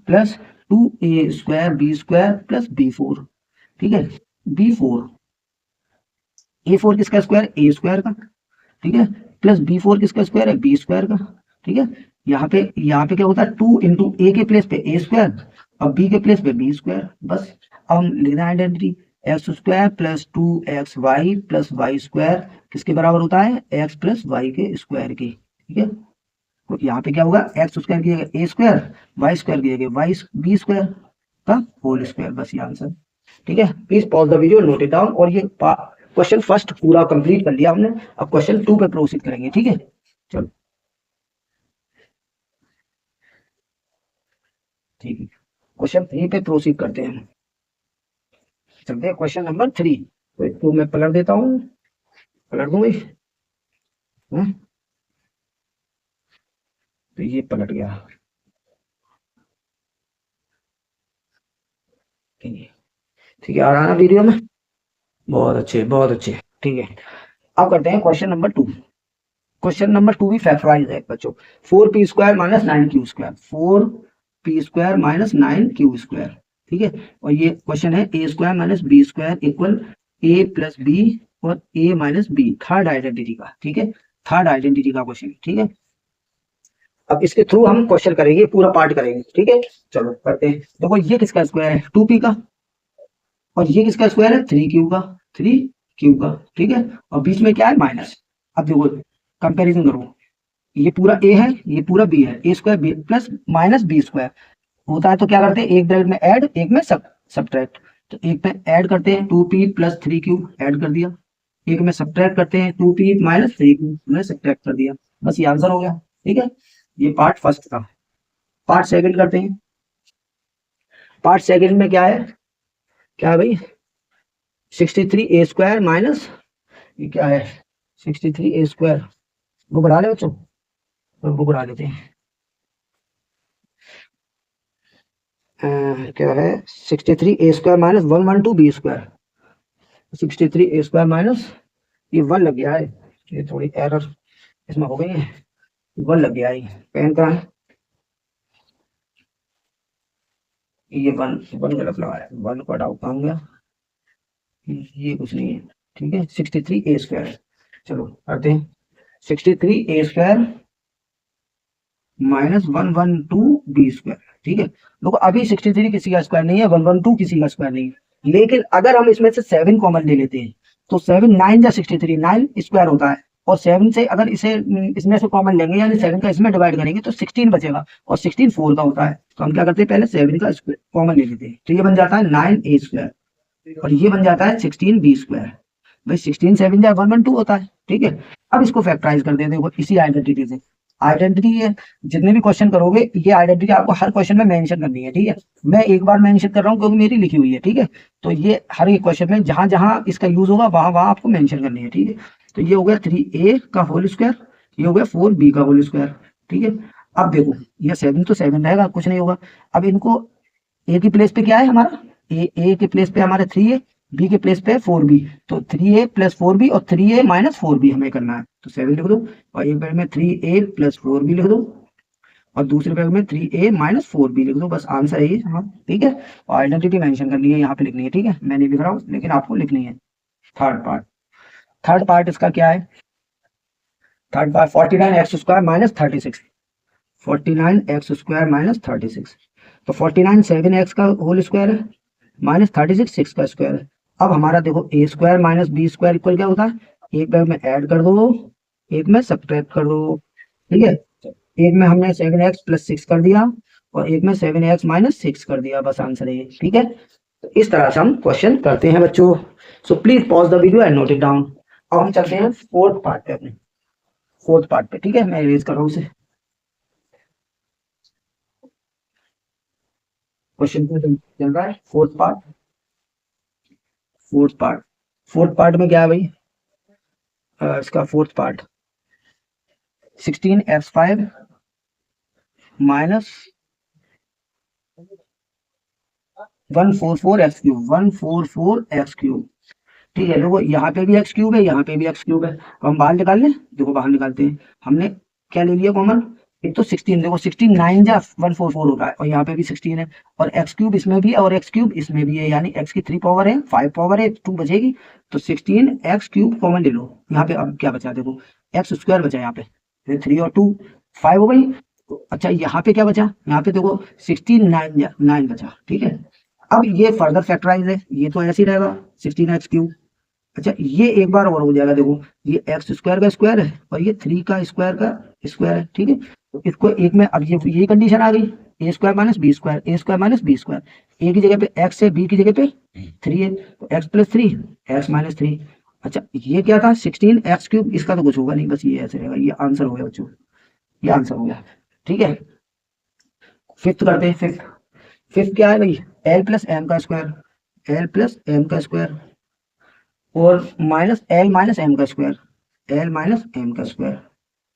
plus 2a² b² plus b4। ठीक है, b4, a4 किसका स्क्वायर a² का, ठीक है, प्लस b4 किसका स्क्वायर है b² का। ठीक है, यहाँ पे क्या होता है 2 इंटू ए के प्लेस पे a² और b के प्लेस पे b², बस। अब हम लेना identity x² plus 2xy plus y² किसके बराबर होता है x प्लस वाई के स्क्वायर के। ठीक है, तो यहाँ पे क्या होगा x² की जगह a² y² की जगह y b² का होल स्क्वायर, बस ये आंसर। ठीक है, please pause the video, note it down, और ये क्वेश्चन फर्स्ट पूरा कंप्लीट कर लिया हमने, अब क्वेश्चन 2 पे प्रोसीड करेंगे। ठीक है, चलो ठीक है, क्वेश्चन 3 पे प्रोसीड करते हैं। चलते हैं क्वेश्चन नंबर 3। तो इसको मैं पलट देता हूँ, पलट दूंगी, तो ये पलट गया। ठीक है, आ रहा ना वीडियो में? बहुत अच्छे, बहुत अच्छे। ठीक है, अब करते हैं क्वेश्चन नंबर 2। क्वेश्चन नंबर 2 भी फैक्टराइज है बच्चों। 4p² minus 9q², 4p² - 9q²। ठीक है, और ये क्वेश्चन है a² minus b² equal a plus b और a minus b, third identity का। ठीक है, थर्ड आइडेंटिटी का क्वेश्चन। ठीक है, अब इसके थ्रू हम क्वेश्चन करेंगे, पूरा पार्ट करेंगे। ठीक है, चलो करते हैं। देखो ये किसका स्क्वायर है? 2p का, और ये किसका स्क्वायर है? 3q का, 3q का। ठीक है, और बीच में क्या है? माइनस। अब देखो कंपैरिजन करो, ये पूरा a है, ये पूरा b है, a² b plus minus b² होता है। तो क्या करते हैं, एक ब्रैकेट में ऐड, एक में सब्ट्रैक्ट। तो एक में ऐड करते हैं 2p प्लस 3q, ऐड कर दिया। एक में सब्ट्रैक्ट करते हैं 2p माइनस 3q, में सब्ट्रैक्ट कर दिया। बस ये आंसर हो गया। ठीक है, ये पार्ट फर्स्ट था। पार्ट सेकंड करते हैं। पार्ट सेकंड में क्या है? क्या है भाई? 63a² माइनस, ये क्या है? 63a²। बुक बढ़ा ले बच्चों, तो बुक बढ़ा लेते हैं। क्या है? 63a² minus 112b²। 63a² minus, ये 1 लग गया है, ये थोड़ी एरर इसमें हो गई है, 1 लग गया है। पेन का है ये 1 गलत लगाया, 1 का डाउट कहाँ गया? ये कुछ नहीं है। ठीक है, 63a²। चलो करते हैं। 63a² minus 112b²। ठीक है, देखो अभी 63 किसी का स्क्वायर नहीं है, 112 किसी का स्क्वायर नहीं है, लेकिन अगर हम इसमें से 7 कॉमन ले लेते हैं तो 7 9 या 63, 9 स्क्वायर होता है, और 7 से अगर इसे इसमें से कॉमन लेंगे, यानी 7 का इसमें डिवाइड करेंगे तो 16 बचेगा, और 16 4 का होता है। तो हम क्या करते हैं, पहले 7 का कॉमन ले लेते हैं, तो ये बन जाता है 9a², और ये बन जाता है 16b²। भाई 16 7 या 112 होता है। ठीक है, अब इसको फैक्टराइज कर देते हैं इसी आइडेंटिटी से। आइडेंटिटी है, जितने भी क्वेश्चन करोगे ये आइडेंटिटी आपको हर क्वेश्चन में मेंशन करनी है। ठीक है, मैं एक बार मेंशन कर रहा हूँ क्योंकि मेरी लिखी हुई है। ठीक है, तो ये हर एक क्वेश्चन में जहां जहां इसका यूज होगा वहां वहां आपको मेंशन करनी है। ठीक है, तो ये हो गया 3a का होल स्क्वायर, ये हो गया 4b का होल स्क्वायर। ठीक है, अब देखो ये 7 तो 7 रहेगा, कुछ नहीं होगा। अब इनको ए की प्लेस पे क्या है हमारा? ए के प्लेस पे हमारा 3a, बी के प्लेस पे 4b, तो 3a प्लस 4b और 3a माइनस 4b हमें करना है। तो 7 लिख दो, और एक बैग में 3a प्लस 4b लिख दो, और दूसरे बैग में 3a माइनस 4b लिख दो। बस आंसर है ये। हाँ ठीक है, और आइडेंटिटी मेंशन करनी है, यहाँ पे लिखनी है। ठीक है, मैं नहीं लिख रहा हूँ लेकिन आपको लिखनी है। थर्ड पार्ट, थर्ड पार्ट इसका क्या है? Third part 49x² minus 36, 49x² minus 36। तो 49 7x का होल स्क्वायर है, माइनस 36 6 का स्क्वायर है। अब हमारा देखो a² माइनस b² इक्वल क्या होता है? एक बैग में ऐड कर दो, एक में सब्ट्रैक्ट कर दो। ठीक है, एक में हमने 7x प्लस 6 कर दिया, और एक में 7x माइनस 6 कर दिया। बस आंसर है ये। ठीक है, तो इस तरह से हम क्वेश्चन करते हैं बच्चों। So please pause the video and note it down. अब हम चलते हैं फोर्थ पार्ट पे, अपने फोर्थ पार्ट पे। ठीक है, मैं इरेज कर रहा हूँ उसे। क्वेश्चन चल रहा है fourth part. Fourth part, fourth part में क्या है भाई? इसका fourth part 16x5 minus 144x3, 144x3। ठीक है, देखो यहाँ पे भी x³ है, यहाँ पे भी x³ है, तो हम बाहर निकाल लें। देखो बाहर निकालते हैं, हमने क्या ले लिया कॉमन? एक तो 16, देखो 16 9 जा 144 होता है, और यहाँ पे भी 16 है, और x³ इसमें भी है और x³ इसमें भी है, यानी x की 3 पावर है, 5 पावर है, 2 बचेगी। तो 16x³ कॉमन ले लो। यहाँ पे अब क्या बचा? देखो x² बचा यहाँ पे, 3 और 2 5 हो गई। अच्छा यहाँ पे क्या बचा? यहाँ पे देखो 16 9 बचा। ठीक है, अब ये फर्दर फैक्टराइज है, ये तो ऐसे ही रहेगा 16x³। अच्छा ये एक बार और हो जाएगा, देखो ये x² का स्क्वायर है, और ये 3 का स्क्वायर है। ठीक है, तो इसको एक में, अब ये कंडीशन आ गई, a² minus b², a² minus b²। a की जगह पे x है, b की जगह पे 3 है, तो x प्लस 3, x माइनस 3। अच्छा ये क्या था? 16x³, इसका तो कुछ होगा नहीं, बस ये ऐसे रहेगा। ये आंसर हो गया बच्चों, ये आंसर हो गया। ठीक है, फिफ्थ करते हैं। फिफ्थ, फिफ्थ क्या है भाई? एल प्लस एम का स्क्वायर, एल प्लस एम का स्क्वायर और माइनस एल माइनस एम का स्क्वायर, एल माइनस एम का स्क्वायर।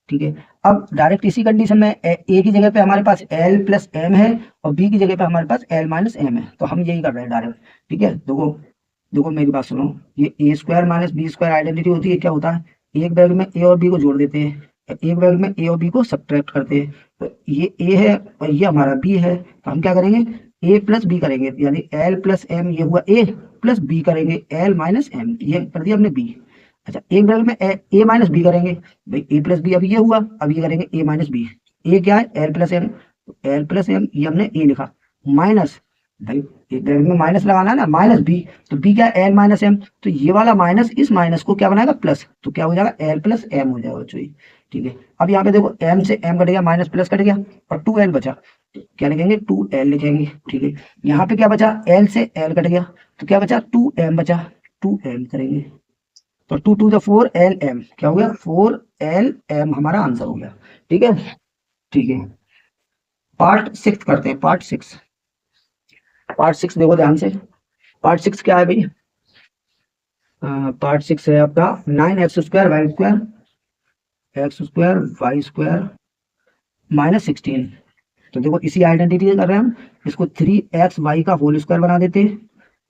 ठीक है, अब डायरेक्ट इसी कंडीशन में ए की जगह पे हमारे पास एल प्लस एम है और बी की जगह पे हमारे पास एल माइनस एम है, तो हम यही कर रहे हैं डायरेक्ट। ठीक है, देखो देखो मेरी बात सुनो, ये A square minus B square identity होती है, क्या होता है, एक ब्रैकेट में ए और बी को जोड़ देते हैं, एक ब्रैकेट में ए और बी को सब्ट्रैक्ट करते हैं। तो ये ए है और ये हमारा बी है, तो हम क्या करेंगे, ए प्लस बी करेंगे, यानी एल प्लस एम, ये हुआ ए, प्लस बी करेंगे एल माइनस एम, ये कर दिया हमने बी। अच्छा, एक ब्रैकेट में ए माइनस बी करेंगे, भाई ए प्लस बी, अब ये हुआ, अब ये करेंगे ए माइनस बी। ए क्या है, l plus m, l plus m ये हमने ए लिखा, माइनस, भाई एक ब्रैकेट में माइनस लगाना है ना, माइनस बी, तो बी क्या है, एल माइनस एम, तो ये वाला माइनस इस माइनस को क्या बनाएगा, प्लस, तो क्या हो जाएगा, एल प्लस एम हो जाएगा बच्चों ये। ठीक है, अब यहाँ पे देखो एम से एम कट गया, माइनस प्लस कट गया और टू एल बचा, तो क्या लिखेंगे, टू एल लिखेंगे। ठीक है, यहाँ पे क्या बचा, एल से एल कट गया, तो क्या बचा, टू एम बचा, टू एम करेंगे, तो two two the four l m, क्या हो गया, फोर एल एम हमारा आंसर हो गया। ठीक है, ठीक है, पार्ट सिक्स करते हैं, पार्ट सिक्स। पार्ट सिक्स देखो ध्यान से, पार्ट सिक्स क्या है भाई, पार्ट सिक्स है आपका nine x square y square, x square y square minus 16। तो देखो इसी आइडेंटिटी कर रहे हैं हम, इसको 3xy का होल स्क्वायर बना देते हैं,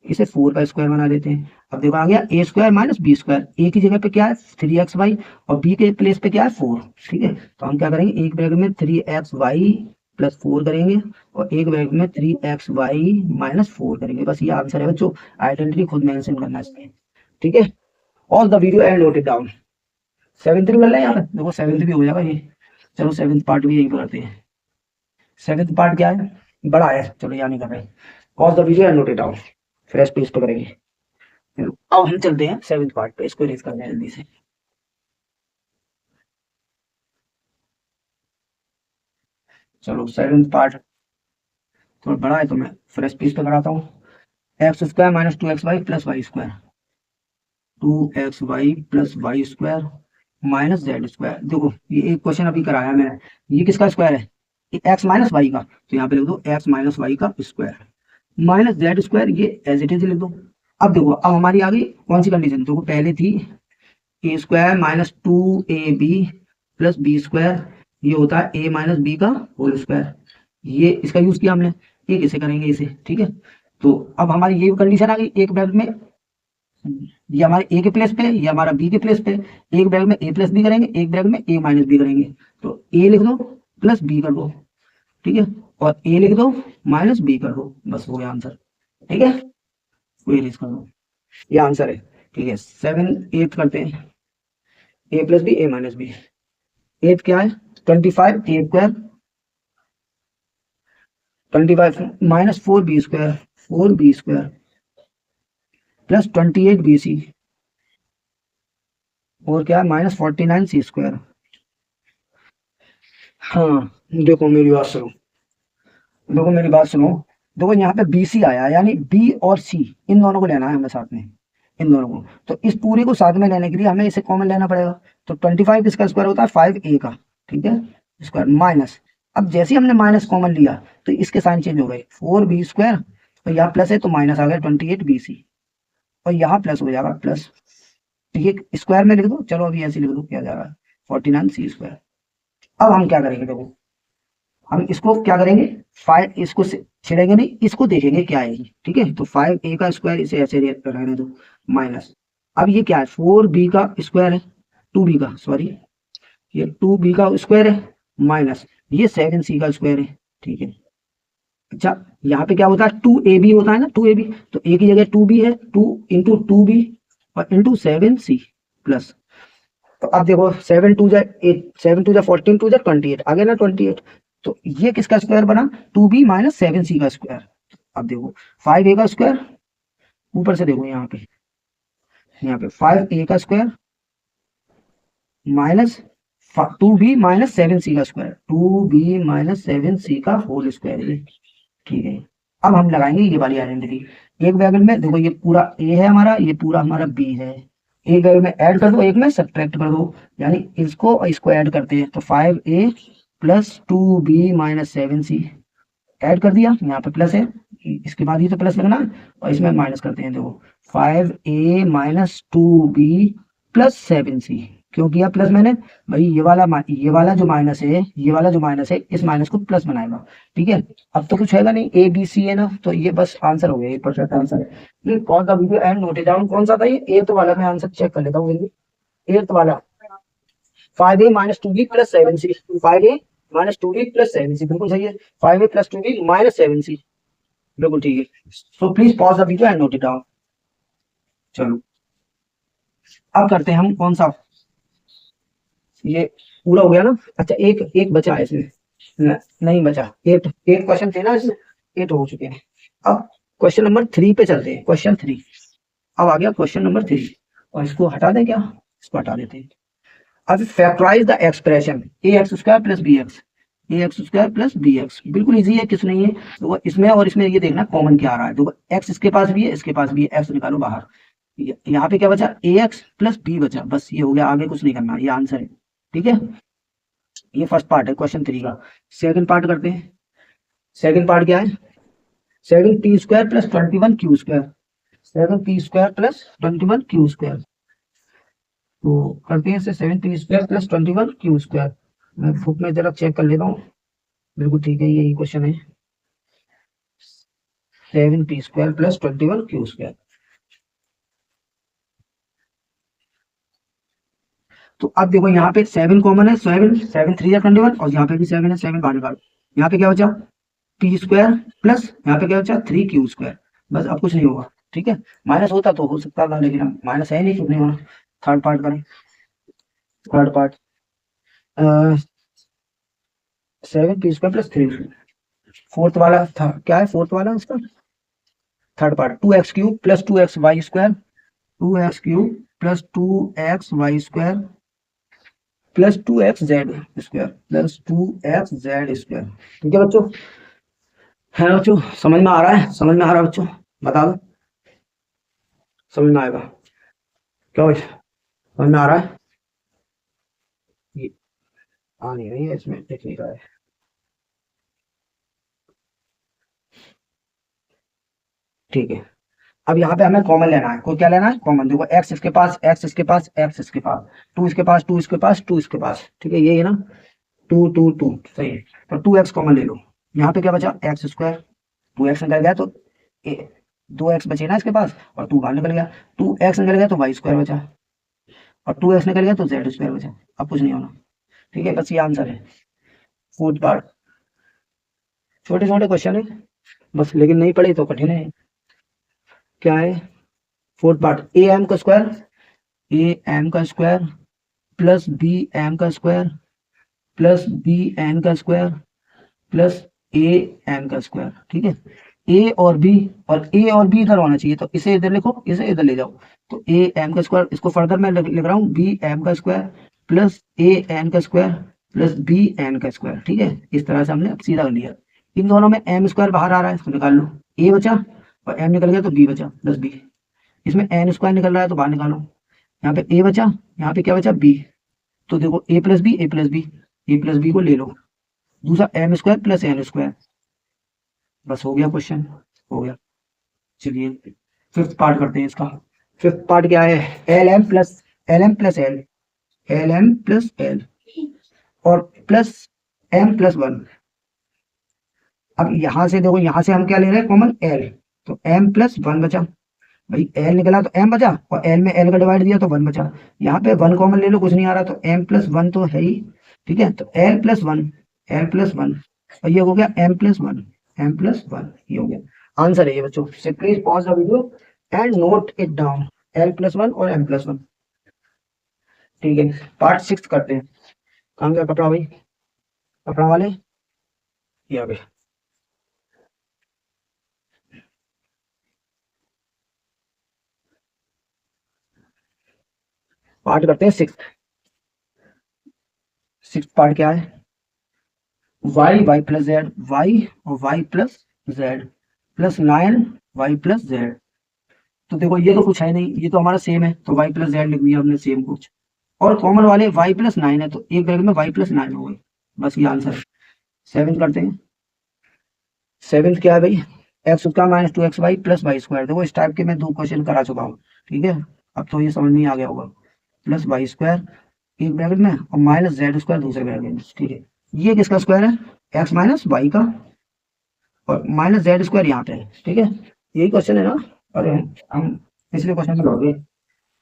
इसे 4 का स्क्वायर बना देते हैं। अब देखो आ गया ए स्क्वायर माइनस बी स्क्वायर, ए की जगह पे क्या है 3xy और बी के प्लेस पे क्या है 4। ठीक है, तो हम क्या करेंगे, एक ब्रैकेट में 3xy प्लस 4 करेंगे और एक ब्रैकेट में 3xy माइनस 4 करेंगे, बस ये आंसर है बच्चों, आइडेंटिटी खुद मेंशन करना है इसमें। ठीक है, all the video and note it down. Seventh भी कर लें यहाँ पे, देखो सेवेंथ भी हो जाएगा ये, चलो सेवेंथ पार्ट भी यही करते हैं। सेवेंथ पार्ट क्या है, बड़ा है, चलो यहाँ नहीं कर रहे, all the video and note it down, fresh page पे करेंगे। अब हम चलते हैं सेवेंथ पार्ट पे, इसको रीड करते हैं जल्दी से। चलो सेवेंथ पार्ट थोड़ा बड़ा है तो मैं फ्रेश पेज पे कराता हूँ। X square minus two x y plus y square, two x y plus y square minus z square. देखो ये एक क्वेश्चन अभी कराया मैंने, ये किसका स्क्वायर है, एक्स माइनस वाई का, तो यहाँ पे लिख दो एक्स माइनस वाई का स्क्वायर माइनस जेड स्क्वायर, ये एज इट इज लिख दो। अब देखो अब हमारी आ गई कौन सी कंडीशन, देखो पहले थी A square minus two A B plus B square, ये होता है ए माइनस बी का होल स्क्वायर, ये इसका यूज किया हमने, ये कैसे करेंगे इसे। ठीक है, तो अब हमारी ये कंडीशन आ गई, एक ब्रैकेट में ये हमारे ए के प्लेस पे, ये हमारा बी के प्लेस पे, एक ब्रैकेट में ए प्लस बी करेंगे, एक ब्रैकेट में ए माइनस बी करेंगे, तो ए लिख दो प्लस बी कर दो। ठीक है, और ए लिख दो माइनस बी कर दो, बस हो गया आंसर। ठीक है, कोई कर दो, ये आंसर है। ठीक है, सेवन एट करते हैं, A plus B A minus B, eight क्या है 25 A square, 25 minus 4 B square, 4 B square plus 28 B C, और क्या है माइनस 49 सी स्क्वायर। हाँ देखो मेरी बात सुनो, देखो मेरी बात सुनो, देखो यहाँ पे बी सी आया, यानी बी और सी इन दोनों को लेना है हमें साथ में, इन दोनों को, तो इस पूरे को साथ में लेने के लिए हमें इसे कॉमन लेना पड़ेगा, तो 25 इसका स्क्वायर होता है 5a का, ठीक है, स्क्वायर माइनस, अब जैसे ही हमने माइनस कॉमन लिया तो इसके साइन चेंज हो गए, 4b स्क्वायर, तो यहाँ प्लस है तो माइनस आ गया 28bc, और यहाँ प्लस हो जाएगा प्लस, ये स्क्वायर में लिख दो, चलो अभी ऐसे लिख दो क्या जा रहा है 49c स्क्वायर। अब हम क्या करेंगे, देखो हम इसको क्या करेंगे, फाइव इसको छेड़ेंगे नहीं, इसको देखेंगे क्या है, ठीक है, तो 5a का स्क्वायर इसे ऐसे रहने दो माइनस, अब ये क्या है 4b का स्क्वायर है, 2b का सॉरी, ये 2b का स्क्वायर है माइनस ये 7c का स्क्वायर है। ठीक है, अच्छा यहाँ पे क्या होता है 2ab होता है ना, 2ab, तो a की जगह 2b है, 2 इंटू 2b और इंटू 7c प्लस, तो अब देखो 7 टू जा 8, 7 टू जा 14 टू जा 28 आ गया ना 28, तो ये किसका स्क्वायर बना 2b माइनस 7c का स्क्वायर। अब देखो 5a का स्क्वायर, ऊपर से देखो यहाँ पे 5a का square minus 2b minus 7c का स्क्वायर, 2b माइनस 7c का होल स्क्वायर। ठीक है, अब हम लगाएंगे ये वाली आइडेंटिटी, एक ब्रैकेट में देखो ये पूरा a है हमारा, ये पूरा हमारा b है, एक ब्रैकेट में ऐड कर दो, एक में सब्ट्रैक्ट कर दो, यानी इसको और इसको ऐड करते हैं, तो 5a plus 2b minus 7c add कर दिया, यहाँ पे प्लस है, इसके बाद ही तो प्लस लगना है, और इसमें माइनस करते हैं। देखो 5a minus 2b plus 7c, क्यों किया प्लस मैंने? भाई ये वाला जो माइनस है, ये वाला जो माइनस है, इस माइनस को प्लस बनाएगा। ठीक है, अब तो कुछ हैगा नहीं, ए बी सी है ना, तो ये बस आंसर हो गया, ये परफेक्ट आंसर है। ये कौन सा वीडियो एंड नोट डाउन कौन सा था? ये एट्थ वाला, मैं आंसर चेक कर लेता हूँ, एट्थ वाला 5a minus 2b plus 7c, 5a minus 2b plus 7c, बिल्कुल सही है। 5a plus 2b minus 7c, बिल्कुल ठीक है। So please pause the video and note it down. चलो अब करते हैं हम कौन सा, ये पूरा हो गया ना। अच्छा एक एक बचा है इसमें, नहीं बचा, एट एट क्वेश्चन थे ना इसमें, एट हो चुके हैं। अब क्वेश्चन नंबर 3 पे चलते हैं, क्वेश्चन 3। अब आ गया क्वेश्चन नंबर 3, और इसको हटा दें क्या? इसको हटा देते हैं। अब factorise the expression a x square plus B x, a x square plus B x, बिल्कुल इजी है, किस नहीं है। तो इसमें और इसमें ये देखना कॉमन क्या आ रहा है। देखो एक्स इसके पास भी है, इसके पास भी है, एक्स निकालो बाहर। यहाँ पे क्या बचा? ए एक्स प्लस बी बचा, बस ये हो गया, आगे कुछ नहीं करना, ये आंसर है। ठीक है, ये फर्स्ट पार्ट है क्वेश्चन 3 का। सेकंड पार्ट करते हैं। सेकंड पार्ट क्या है? 7p² plus 21q², 7p² plus 21q²। तो करते हैं इसे 7p² प्लस 21q²। मैं बुक में जरा चेक कर लेता हूँ, बिल्कुल ठीक है, यही क्वेश्चन है। 7p² plus 21q²। तो अब देखो यहाँ पे 7 कॉमन है, 7 7 3 या 21, और यहाँ पे भी 7 है, 7 बाहर निकालो। यहाँ पे क्या बचा? p² प्लस यहाँ पे क्या बचा? 3q²। बस अब कुछ नहीं होगा। ठीक है, माइनस होता तो हो सकता था, लेकिन हम माइनस है नहीं, कुछ नहीं होना। थर्ड पार्ट करें, third part 7p² plus 3। Fourth वाला था क्या है? फोर्थ वाला उसका third part 2x³ plus 2xy² 2x³ plus 2xy² plus 2xz² plus 2xz²। ठीक है बच्चों, है बच्चों, समझ में आ रहा है? समझ में आ रहा है बच्चों? बता दो, समझ में आएगा क्या भाई? समझ में आ रहा है? ये आ नहीं रही है, इसमें टेक नहीं रहा है। ठीक है, अब यहाँ पे हमें कॉमन लेना है। कोई क्या लेना है? कॉमन। देखो एक्स इसके पास, एक्स इसके पास, एक्स इसके पास, टू इसके पास, टू इसके पास, टू इसके पास। ठीक है, ये है ना, टू टू टू, सही है। तो 2x कॉमन ले लो। यहाँ पे क्या बचा? x²। 2x निकल गया तो 2x बचे ना इसके पास, और 2 बाहर निकल गया। 2x निकल गया तो y² बचा, और 2x निकल गया तो z² बचा। अब कुछ नहीं होना। ठीक है, बस ये आंसर है। फोर्थ पार्ट, छोटे छोटे क्वेश्चन है बस, लेकिन नहीं पढ़े तो कठिन है। क्या है? Fourth part am² am² plus bm² plus bn² plus am²। ठीक है, ए और बी, और ए और बी इधर होना चाहिए, तो इसे इधर लिखो, इसे इधर ले जाओ। तो am², इसको फर्दर मैं लिख रहा हूँ bm² plus an² plus bn²। ठीक है, इस तरह से हमने सीधा कर लिया। इन दोनों में m² बाहर आ रहा है, इसको निकाल लो। ए बचा और m निकल गया तो b बचा प्लस b। इसमें n² निकल रहा है तो बाहर निकालो। यहाँ पे a बचा, यहाँ पे क्या बचा? b। तो देखो a plus b, a plus b, a plus b को ले लो। दूसरा m² प्लस n²। बस हो गया क्वेश्चन, हो गया। चलिए फिफ्थ पार्ट करते हैं इसका। फिफ्थ पार्ट क्या है? L m plus l, l m plus l और प्लस m प्लस 1। अब यहां से देखो, यहां से हम क्या ले रहे हैं? कॉमन l, तो m प्लस 1 बचा। भाई l निकला तो m बचा, और l में l का डिवाइड दिया तो 1 बचा। यहाँ पे 1 कॉमन ले लो, कुछ नहीं आ रहा, तो m प्लस 1 तो है ही। ठीक है, तो l प्लस 1, l प्लस 1, और ये हो गया m प्लस 1, m प्लस 1, ये हो गया आंसर है ये बच्चों। से please pause the video and note it down, l plus 1 और m प्लस 1। ठीक है, पार्ट 6 करते हैं। कहाँ गया कपड़ा भाई? कपड़ा वाले ये आ गए। पार्ट करते हैं 6। 6 पार्ट क्या है? y प्लस जेड, y और y plus Z plus 9y plus Z. तो देखो ये तो कुछ है नहीं, ये तो हमारा सेम है, तो y प्लस जेड लिख दिया हमने सेम कुछ। और कॉमन वाले y प्लस 9 है, तो एक ब्रैकेट में y प्लस 9 हो गई। बस ये आंसर है। 7 करते हैं। 7 क्या है भाई? X square minus 2xy plus y square. देखो इस टाइप के मैं 2 क्वेश्चन करा चुका हूँ, ठीक है। अब तो ये समझ नहीं आ गया होगा। प्लस वाई स्क्वायर एक ब्रैकेट में और माइनस जेड स्क्वायर दूसरे ब्रैकेट में, ठीक है। ये किसका स्क्वायर है? एक्स माइनस वाई का, और माइनस जेड स्क्वायर यहाँ पे है, ठीक है। यही क्वेश्चन है ना? अरे हम पिछले क्वेश्चन में लौटे,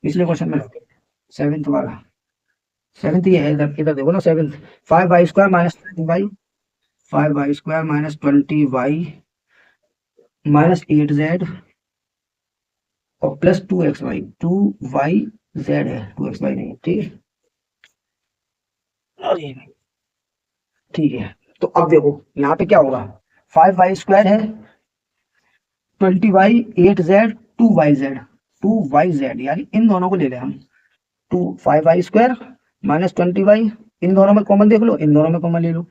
पिछले क्वेश्चन में लौटे, सेवेंथ वाला। सेवेंथ ये है, इधर इधर देखो ना, seventh. 5y square minus 20y, 5y square minus 20y minus 8z और प्लस 2xy, 2yz है, 2xy नहीं, ठीक है। अरे ठीक है, तो अब देखो यहाँ पे क्या होगा, 5y स्क्वायर है, 20y, 8z, 2yz, 2yz, यानी इन दोनों को ले लें हम। 5y स्क्वायर माइनस 20y, इन दोनों में कॉमन देख लो, इन दोनों में कॉमन ले लो।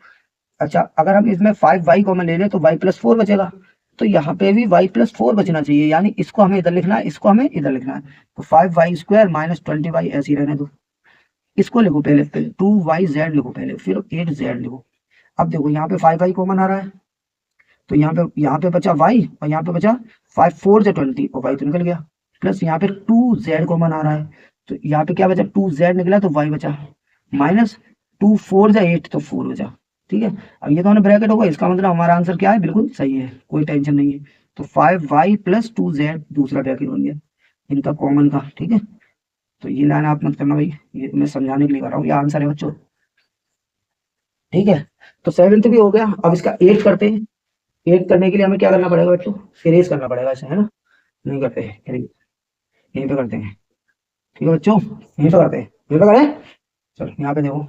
अच्छा, अगर हम इसमें 5y कॉमन ले लें तो y प्लस 4 बचेगा, तो यहाँ पे भी y प्लस 4 बचना चाहिए, यानी इसको हमें इधर लिखना है, इसको हमें इधर लिखना है। तो 5y स्क्वायर माइनस 20y ऐसे ही रहने दो। इसको लिखो पहले, 2yz लिखो पहले, फिर 8z लिखो। अब देखो यहाँ पे 5y कॉमन आ रहा है, तो यहाँ पे बचा y और यहाँ पे बचा 5 4 से 20 और y तो निकल गया। प्लस यहाँ पे 2z कॉमन आ रहा है, तो यहाँ पे क्या बचा, 2z निकला तो y बचा, माइनस 2 4 से 8 तो 4 बचा, ठीक है। अब ये दोनों ब्रैकेट होगा, इसका मतलब हमारा आंसर क्या है, बिल्कुल सही है, कोई टेंशन नहीं है। तो 5y प्लस 2z दूसरा ब्रैकेट बन गया इनका कॉमन का, ठीक है। तो ये लाइन आप मत करना भाई, ये मैं समझाने के लिए कर रहा हूँ, ये आंसर है बच्चों, ठीक है। तो सेवेंथ भी हो गया, अब इसका 8 करते हैं। 8 करने के लिए हमें क्या करना पड़ेगा बच्चों, इरेज करना पड़ेगा इसे, है ना? नहीं करते हैं erase, यहीं पे करते हैं, ठीक है बच्चों, यहीं पे करते हैं, यहीं पे करें। चलो यहाँ पे देखो,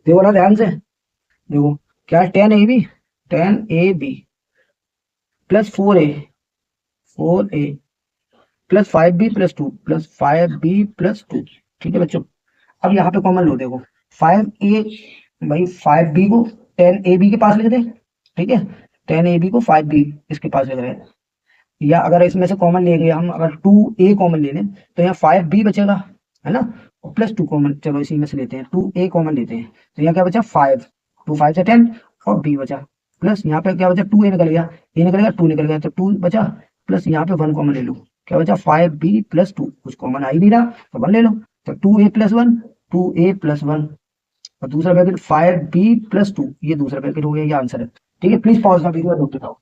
देखो ना ध्यान से, देखो क्या है, 10ab, 10ab plus 4a plus 5b plus 2 plus 5b plus 2, ठीक है बच्चों। अब यहाँ पे कॉमन लो, देखो 5a, भाई 5b को 10ab के पास लिख दे, ठीक है। 10ab को 5b इसके पास लिख रहे हैं, या अगर इसमें से कॉमन ले गए हम, अगर 2a कॉमन ले लें तो यहाँ 5b बचेगा, है ना, और प्लस 2 कॉमन, चलो इसी में से लेते हैं, 2a कॉमन लेते हैं, तो यहाँ क्या बचा 5, 2 5 से 10 और b बचा, प्लस यहाँ पे क्या बचा, 2a निकल गया, a निकल गया, 2 निकल गया, तो 2 बचा, प्लस यहाँ पे 1 कॉमन ले लो, क्या बचा 5b प्लस 2, कुछ कॉमन आ ही नहीं रहा तो 1 ले लो, तो 2a प्लस 1, 2a प्लस 1 और दूसरा ब्रैकेट 5b प्लस 2, ये दूसरा ब्रैकेट हो गया, ये आंसर है, ठीक है। Please pause the video, note it down,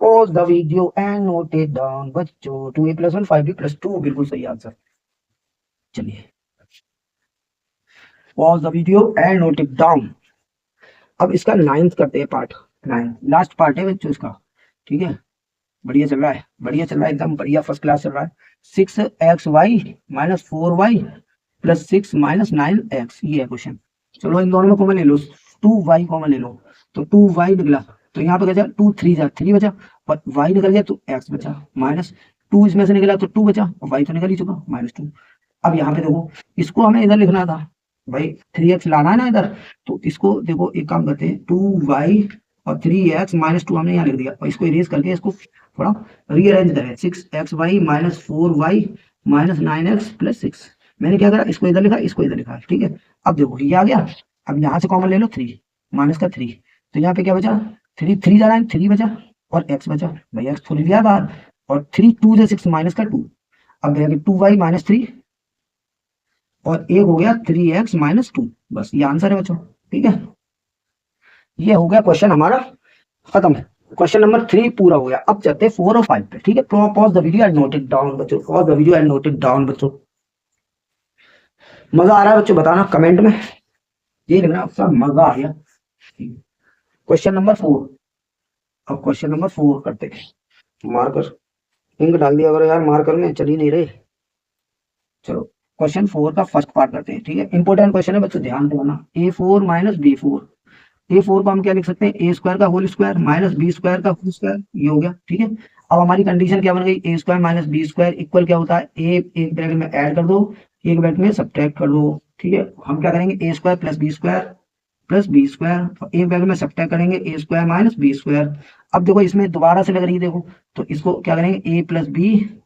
pause the video and note it down बच्चों। 2a प्लस 1 5b प्लस 2 बिल्कुल सही आंसर। चलिए pause the video and note it down। अब इसका 9th करते हैं, पार्ट 9, लास्ट पार्ट है बच्चों इसका, ठीक है। बढ़िया चल रहा है, बढ़िया चल रहा है, एकदम बढ़िया, फर्स्ट क्लास चल रहा है। 6xy minus 4y plus 6 minus 9x, ये है क्वेश्चन। चलो इन दोनों में कॉमन ले लो, 2y कॉमन ले लो, तो 2y निकला, तो यहाँ पे क्या 2 3 जा 3 बचा, और y निकल गया तो x बचा, माइनस 2 इसमें से निकला तो 2 बचा, और y तो निकल ही चुका, -2। अब यहाँ पे देखो, इसको हमें इधर लिखना था भाई, 3x लाना है ना इधर, तो इसको देखो एक काम करते हैं, 2y और 3x माइनस 2 हमने यहाँ लिख दिया, और इसको इरेज करके इसको थोड़ा रीअरेंज करें, 6xy minus 4y minus 9x plus 6। मैंने क्या करा, इसको इधर लिखा, इसको इधर लिखा, ठीक है। अब देखो ये आ गया, अब यहाँ से कॉमन ले लो 3, माइनस का 3, तो यहाँ पे क्या बचा, 3 3 जा रहा है, 3 बचा और x बचा, भाई x थोड़ी लिया बाहर, और 3 2 से 6 माइनस का 2, अब देखिए 2y माइनस 3 और एक हो गया 3x माइनस 2, बस ये आंसर है बच्चों, ठीक है। ये हो गया क्वेश्चन हमारा खत्म, क्वेश्चन नंबर 3 पूरा हो गया। अब चलते हैं 4 और 5 पे, ठीक है। Pause the video and note it down बच्चों, pause the video and note it down बच्चों। मजा आ रहा है बच्चों, बताना कमेंट में, ये लिखना सब मजा आ गया। क्वेश्चन नंबर 4, अब क्वेश्चन नंबर 4 करते हैं। मार्कर इंक डाल दिया करो यार, मार्कर में चल ही नहीं रहे। चलो क्वेश्चन 4 का फर्स्ट पार्ट करते हैं, ठीक है। इंपोर्टेंट क्वेश्चन है बच्चों, ध्यान देना। a4 माइनस b4, a4 को हम क्या लिख सकते हैं, ए स्क्वायर का whole square minus B square का होल स्क्वायर, ये हो गया, ठीक है। अब हमारी कंडीशन क्या बन गई, A square minus B square equal क्या होता है, एक ब्रैकेट में ऐड कर दो, एक ब्रैकेट में सब्ट्रैक्ट कर दो, ठीक है। हम क्या करेंगे, ए स्क्वायर प्लस बी स्क्वायर, और एक ब्रैकेट में सब्ट्रैक्ट करेंगे ए स्क्वायर माइनस बी स्क्वायर। अब देखो इसमें दोबारा से लग रही है, देखो तो इसको क्या करेंगे, ए प्लस बी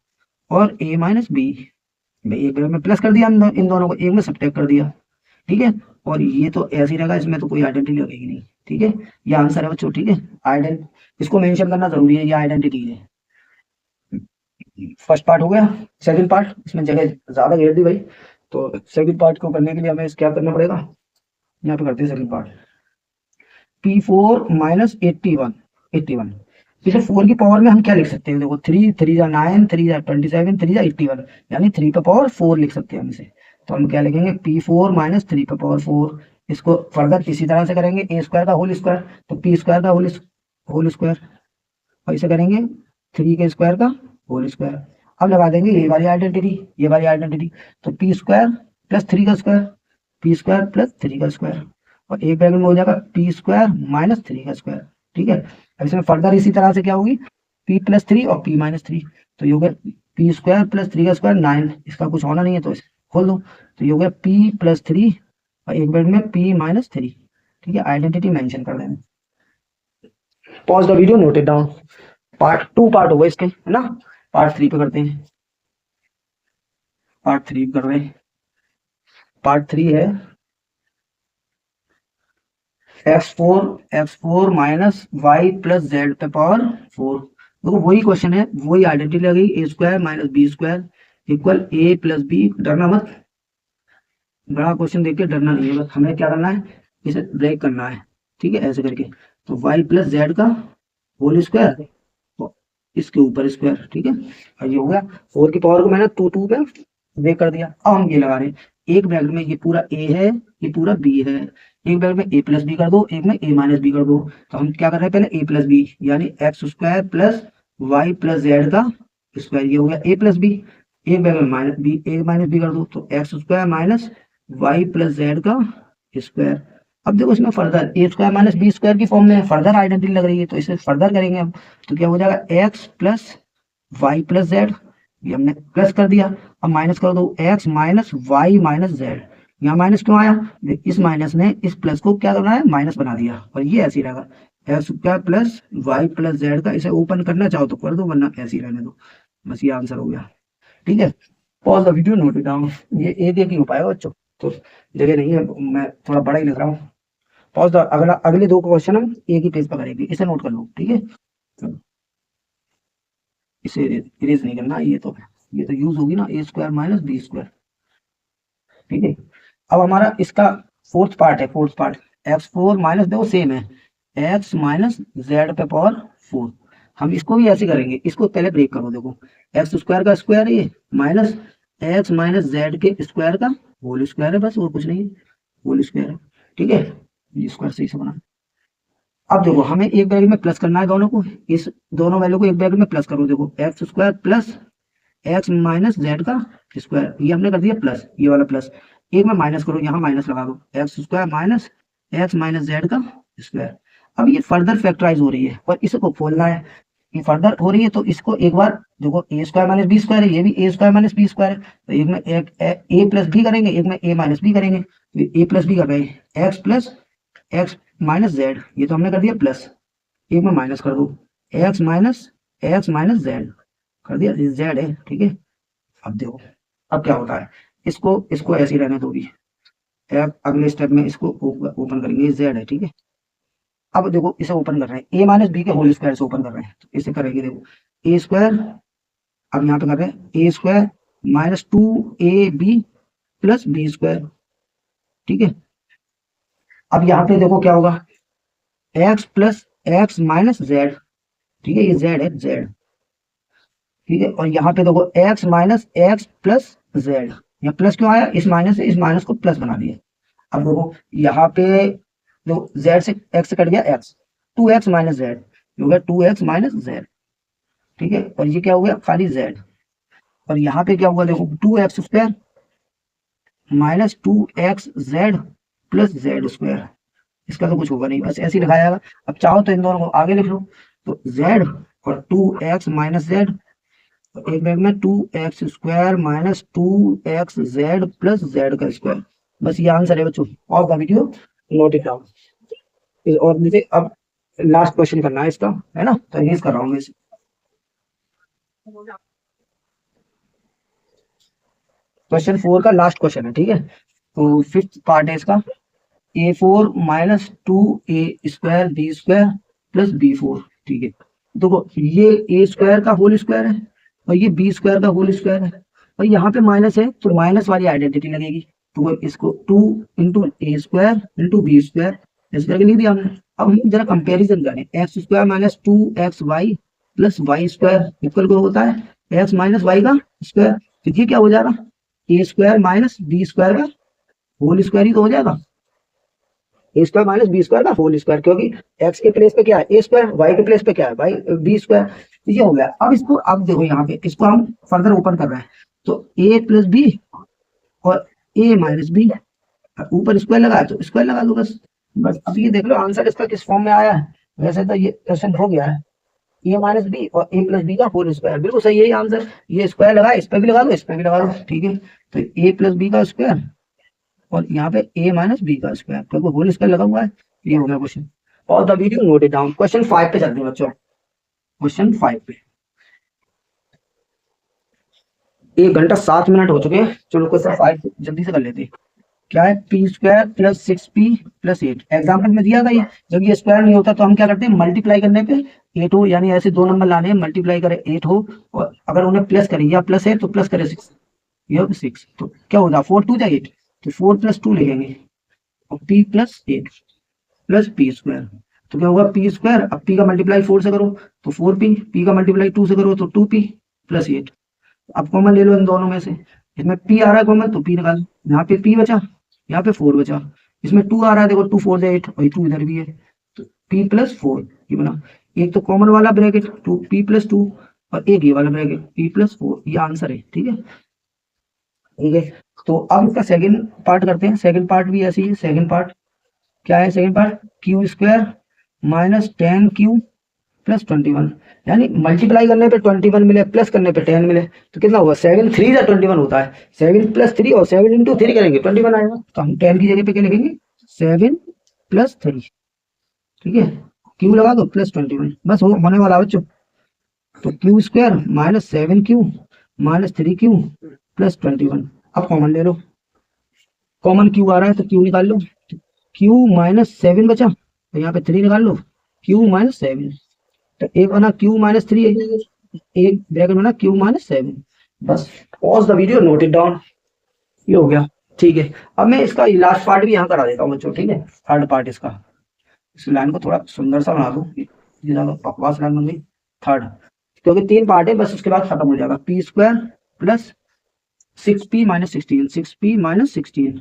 और ए माइनस बी, एक ब्रैकेट में प्लस कर दिया, इन दोनों को एक में सब्ट्रैक्ट कर दिया, ठीक है। और ये तो ऐसे ही रहेगा, इसमें तो कोई आइडेंटिटी लगेगी नहीं, ठीक है, ये आंसर है बच्चों। ठीक है, इसको मेंशन करना जरूरी है, ये आइडेंटिटी है। फर्स्ट पार्ट हो गया। सेकंड पार्ट, इसमें जगह ज्यादा घेर दी भाई, तो सेकंड पार्ट को करने के लिए हमें क्या करना पड़ेगा, यहाँ पे करते हैं सेकंड पार्ट। P4 माइनस 81, 81, इसे 4 की पावर में हम क्या लिख सकते हैं, देखो 3 3 जा 9, 3 जा 27, 3 जा 81, यानी 3 पे पावर 4 लिख सकते हैं हम इसे। तो हम क्या लिखेंगे, P4 माइनस 3 पे पावर 4। इसको फर्दर इसी तरह से करेंगे, ए स्क्वायर का होल स्क्वायर, तो पी स्क्वायर का होल स्क्वायर, और इसे करेंगे 3 के स्क्वायर का होल स्क्वायर। अब लगा देंगे ये वाली आइडेंटिटी, ये वाली आइडेंटिटी, तो पी स्क्वायर प्लस 3 का स्क्वायर, पी स्क्वायर प्लस 3 का स्क्वायर, और एक ब्रैकेट में हो जाएगा पी स्क्वायर माइनस 3 का स्क्वायर। ठीक है, अब इसमें फर्दर इसी तरह से क्या होगी, पी प्लस 3 और पी माइनस 3, तो ये हो गया पी स्क्वायर प्लस 3 का स्क्वायर 9, इसका कुछ होना नहीं है तो इसे खोल दो, तो ये हो गया पी प्लस 3 और एक ब्रैकेट में पी माइनस 3। ठीक है, आइडेंटिटी मेंशन कर देंगे। Pause the video, note it down. Part 2 part होगा इसके, है ना। पार्ट 3 पे करते हैं, पार्ट 3 कर रहे हैं। पार्ट 3 है x4 minus Y plus Z पे पावर 4। देखो वही क्वेश्चन है, वही आइडेंटिटी लगेगी, A square minus B square equal A plus B. डरना मत, बड़ा क्वेश्चन देख के डरना नहीं है, बस हमें क्या करना है, इसे ब्रेक करना है। ठीक है, ऐसे करके, तो वाई प्लस जेड का होल स्क्वायर, तो इसके ऊपर स्क्वायर। ठीक है, और ये हो गया 4 की पावर को मैंने 2 पे ब्रेक कर दिया। अब हम ये लगा रहे हैं, एक ब्रैकेट में ये पूरा ए है, ये पूरा बी है, एक ब्रैकेट में ए प्लस बी कर दो, एक में ए माइनस बी कर दो। तो हम क्या कर रहे हैं, पहले ए प्लस बी, यानी x square plus y plus z का स्क्वायर, ये हो गया ए प्लस बी। एक ब्रैकेट में माइनस बी, ए माइनस बी कर दो, तो x square minus Y plus z का स्क्वायर। अब देखो इसमें further a square minus B square की फॉर्म में फर्दर आइडेंटिटी लग रही है, तो इसे फर्दर करेंगे हम, तो क्या हो जाएगा, x plus y plus z, ये हमने प्लस कर दिया। अब माइनस कर दो, x minus y minus z, यहाँ माइनस क्यों आया, इस माइनस ने इस प्लस को क्या करना है, माइनस बना दिया, और ये ऐसे ही रहेगा, x square plus y plus z का। इसे ओपन करना चाहो तो कर दो, वरना ऐसे ही रहने दो। बस ये आंसर हो गया। ठीक है, pause the video, note it down. ये एक ही हो पाएगा बच्चों, तो जगह नहीं है, मैं थोड़ा बड़ा ही लिख रहा हूँ। पॉज द, अगला अगले 2 क्वेश्चन हम एक ही पेज पर करेंगे, इसे नोट कर लो। ठीक है, चलो इसे इरेज नहीं करना, ये तो यूज होगी ना, ए स्क्वायर माइनस बी स्क्वायर। ठीक है, अब हमारा इसका फोर्थ पार्ट है, फोर्थ पार्ट x4 माइनस, देखो सेम है, x माइनस जेड पे पावर 4। हम इसको भी ऐसे करेंगे, इसको पहले ब्रेक करो, देखो एक्स स्क्वायर का स्क्वायर है ये, माइनस एक्स माइनस जेड के स्क्वायर का होल स्क्वायर है, बस और कुछ नहीं है, होल स्क्वायर है। ठीक है, ये स्क्वायर सही से बना। अब देखो हमें एक ब्रैकेट में प्लस करना है दोनों को, इस दोनों वैल्यू को एक ब्रैकेट में प्लस करो, देखो x square plus X minus Z का स्क्वायर, ये हमने कर दिया प्लस, ये वाला प्लस, एक में माइनस करो, यहाँ माइनस लगा दो, x square minus x minus Z का स्क्वायर। अब ये फर्दर फैक्टराइज हो रही है और इसको खोलना है, ये फर्दर हो रही है, तो इसको एक बार देखो, A square minus B square है, ये भी ए स्क्वायर माइनस बी स्क्वायर है, तो एक में एक ए प्लस बी करेंगे, एक में ए माइनस बी करेंगे, ए प्लस बी कर रहे हैं, x plus X minus Z, ये तो हमने कर दिया प्लस, एक में माइनस कर दो, एक्स माइनस जेड कर दिया, जेड है। ठीक है, अब देखो अब क्या होता है, इसको इसको ऐसे ही रहने दो भी, अब अगले स्टेप में इसको ओपन करेंगे, जेड है। ठीक है, अब देखो इसे ओपन कर रहे हैं, ए माइनस बी के होल स्क्वायर से ओपन कर रहे हैं, तो इसे करेंगे, देखो ए स्क्वायर, अब यहाँ पे कर रहे हैं ए square minus 2ab plus B square. ठीक है, अब यहाँ पे देखो क्या होगा, X plus X minus Z. ठीक है, ये जेड है, जेड। ठीक है, और यहाँ पे देखो x minus x plus Z, यहाँ प्लस क्यों आया, इस माइनस से इस माइनस को प्लस बना दिया। अब देखो यहाँ पे देखो, जेड से एक्स से कट गया एक्स, 2x माइनस जेड, हो गया 2x माइनस जेड। ठीक है, और ये क्या हो गया, खाली जेड, और यहाँ पे क्या होगा, देखो 2x square minus 2x Z plus Z square, इसका तो कुछ होगा नहीं, बस ऐसे ही लिखा जाएगा। अब चाहो तो इन दोनों को आगे लिख लो, तो जेड और 2x माइनस जेड, एक बैग में 2x square minus 2x Z plus z का स्क्वायर, बस ये आंसर है बच्चों of the video, note it down. और मुझे अब लास्ट क्वेश्चन करना है इसका, है ना, तो ये कर रहा हूँ मैं इसे। क्वेश्चन 4 का लास्ट क्वेश्चन है। ठीक है, तो फिफ्थ पार्ट है इसका, A4 minus 2A² B² plus B4। ठीक है, देखो ये A² का होल स्क्वायर है और ये B² का होल स्क्वायर है और यहाँ पे माइनस है तो माइनस वाली आइडेंटिटी लगेगी। तो इसको 2 इंटू A² इंटू B² ऐसे करके लिख दिया हमने। अब हम जरा कंपेरिजन करें, x² minus 2xy plus y² equal को होता है x माइनस वाई का स्क्वायर। तो ये क्या हो जाएगा, A² माइनस B² का होल स्क्वायर ही तो हो जाएगा, A² माइनस B² का होल स्क्वायर, क्योंकि x के प्लेस पे क्या है A², y के प्लेस पे क्या है वाई B²। ये हो गया। अब इसको अब देखो यहाँ पे इसको हम फर्दर ओपन कर रहे हैं तो a प्लस बी और a माइनस बी, ऊपर स्क्वायर लगा तो स्क्वायर लगा दो बस। बस अब ये देख लो आंसर इसका किस फॉर्म में आया है। वैसे तो ये क्वेश्चन हो गया है, a माइनस बी और a प्लस बी का होल स्क्वायर, बिल्कुल सही है ये आंसर। ये स्क्वायर लगा, इस पे भी लगा दो, इस पे भी लगा दो। ठीक है, तो a प्लस बी का स्क्वायर और यहाँ पे a माइनस बी का स्क्वायर, क्योंकि होल स्क्वायर लगा हुआ है। ये हो गया क्वेश्चन। और the video note it down. Question 5 पे चलते हैं बच्चों। क्वेश्चन 5 पे 1 घंटा 7 मिनट हो चुके हैं। चलो क्वेश्चन 5 जल्दी से कर लेते हैं। क्या है, p² plus 6p plus 8। Example में दिया था ये, जब ये स्क्वायर नहीं होता तो हम क्या करते हैं, मल्टीप्लाई करने पे 8 हो, यानी ऐसे दो नंबर लाने हैं, मल्टीप्लाई करे 8 हो और अगर उन्हें प्लस करें या प्लस है तो प्लस करे 6, ये 6 तो क्या होगा 4 2 8, तो 4 प्लस 2 लिखेंगे और p प्लस 8 प्लस p²। तो क्या होगा p², अब p का मल्टीप्लाई 4 से करो तो 4p, p का मल्टीप्लाई 2 से करो तो 2p प्लस 8। अब कॉमन ले लो इन दोनों में से, इसमें p आ रहा है कॉमन तो p निकाल, यहाँ पे p बचा, यहाँ पे 4 बचा, इसमें 2 आ रहा है, देखो 2 4 8 और 2 इधर भी है तो p प्लस 4 ये बना। एक तो कॉमन वाला ब्रैकेट 2p प्लस 2 और एक ये वाला ब्रैकेट p प्लस 4, ये आंसर है। ठीक है, ठीक है। तो अब इसका सेकंड पार्ट करते हैं। सेकंड पार्ट भी ऐसी है। सेकंड पार्ट क्या है, second part q² minus 10q plus 21, यानी मल्टीप्लाई करने पे 21 मिले प्लस करने पे 10 मिले तो कितना होगा 7 3 या 21 होता है। 7 प्लस 3 और 7 इंटू 3 करेंगे 21 आएगा, तो हम 10 की जगह पे क्या लिखेंगे 7 प्लस 3। ठीक है, क्यू लगा दो प्लस 21, बस होने वाला बच्चों। तो q² minus 7q minus 3q plus 21। अब कॉमन ले लो, कॉमन q आ रहा है तो q निकाल लो, q माइनस 7 बचा तो यहाँ पे 3 निकाल लो, q माइनस 7 तो एक बना q माइनस 3, एक ब्रैकेट बना q माइनस 7। बस pause the video, note it down. ये हो गया। ठीक है, अब मैं इसका लास्ट पार्ट भी यहाँ करा देता हूँ बच्चों। ठीक है, थर्ड पार्ट इसका, इस लाइन को थोड़ा सुंदर सा बना दूं, ज्यादा बकवास लाइन बन गई। थर्ड, क्योंकि 3 पार्ट है बस, उसके बाद खत्म हो जाएगा। p² plus 6p minus 16, 6p minus 16।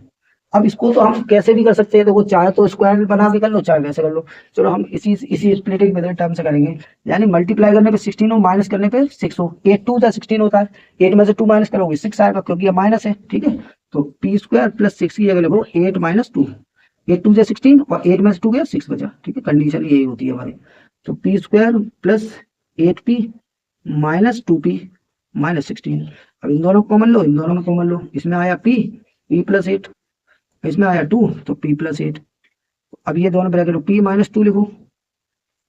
अब इसको तो हम कैसे भी कर सकते हैं, देखो चाहे तो स्क्वायर बना के कर लो चाहे वैसे कर लो। चलो हम इसी स्प्लिटिंग मेथड टर्म से करेंगे, यानी मल्टीप्लाई करने पे 16 हो, माइनस करने पे 6 हो। 8 2 16 होता है, 8 में से 2 माइनस करोगे 6 आएगा, क्योंकि ये माइनस है। ठीक है, तो p² प्लस 6 की जगह लिखो 8 माइनस 2, 8 2 16 और 8 में से 2 गया 6 बचा। ठीक है, कंडीशन यही होती है हमारी। तो p² plus 8p minus 2p minus 16। अब इन दोनों को कॉमन लो, इन दोनों में कॉमन लो, इसमें आया p प्लस 8, इसमें आया 2 तो p प्लस 8। अब ये दोनों ब्रैकेट p माइनस 2 लिखो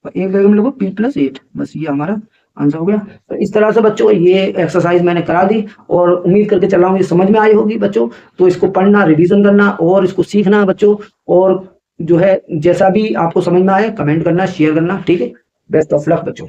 और एक ब्रैकेट में लिखो p प्लस 8, बस ये हमारा आंसर हो गया। तो इस तरह से बच्चों ये एक्सरसाइज मैंने करा दी और उम्मीद करके चल रहा हूँ ये समझ में आई होगी बच्चों। तो इसको पढ़ना, रिवीजन करना और इसको सीखना बच्चों, और जो है जैसा भी आपको समझ में आए कमेंट करना, शेयर करना। ठीक है, बेस्ट ऑफ लक बच्चों।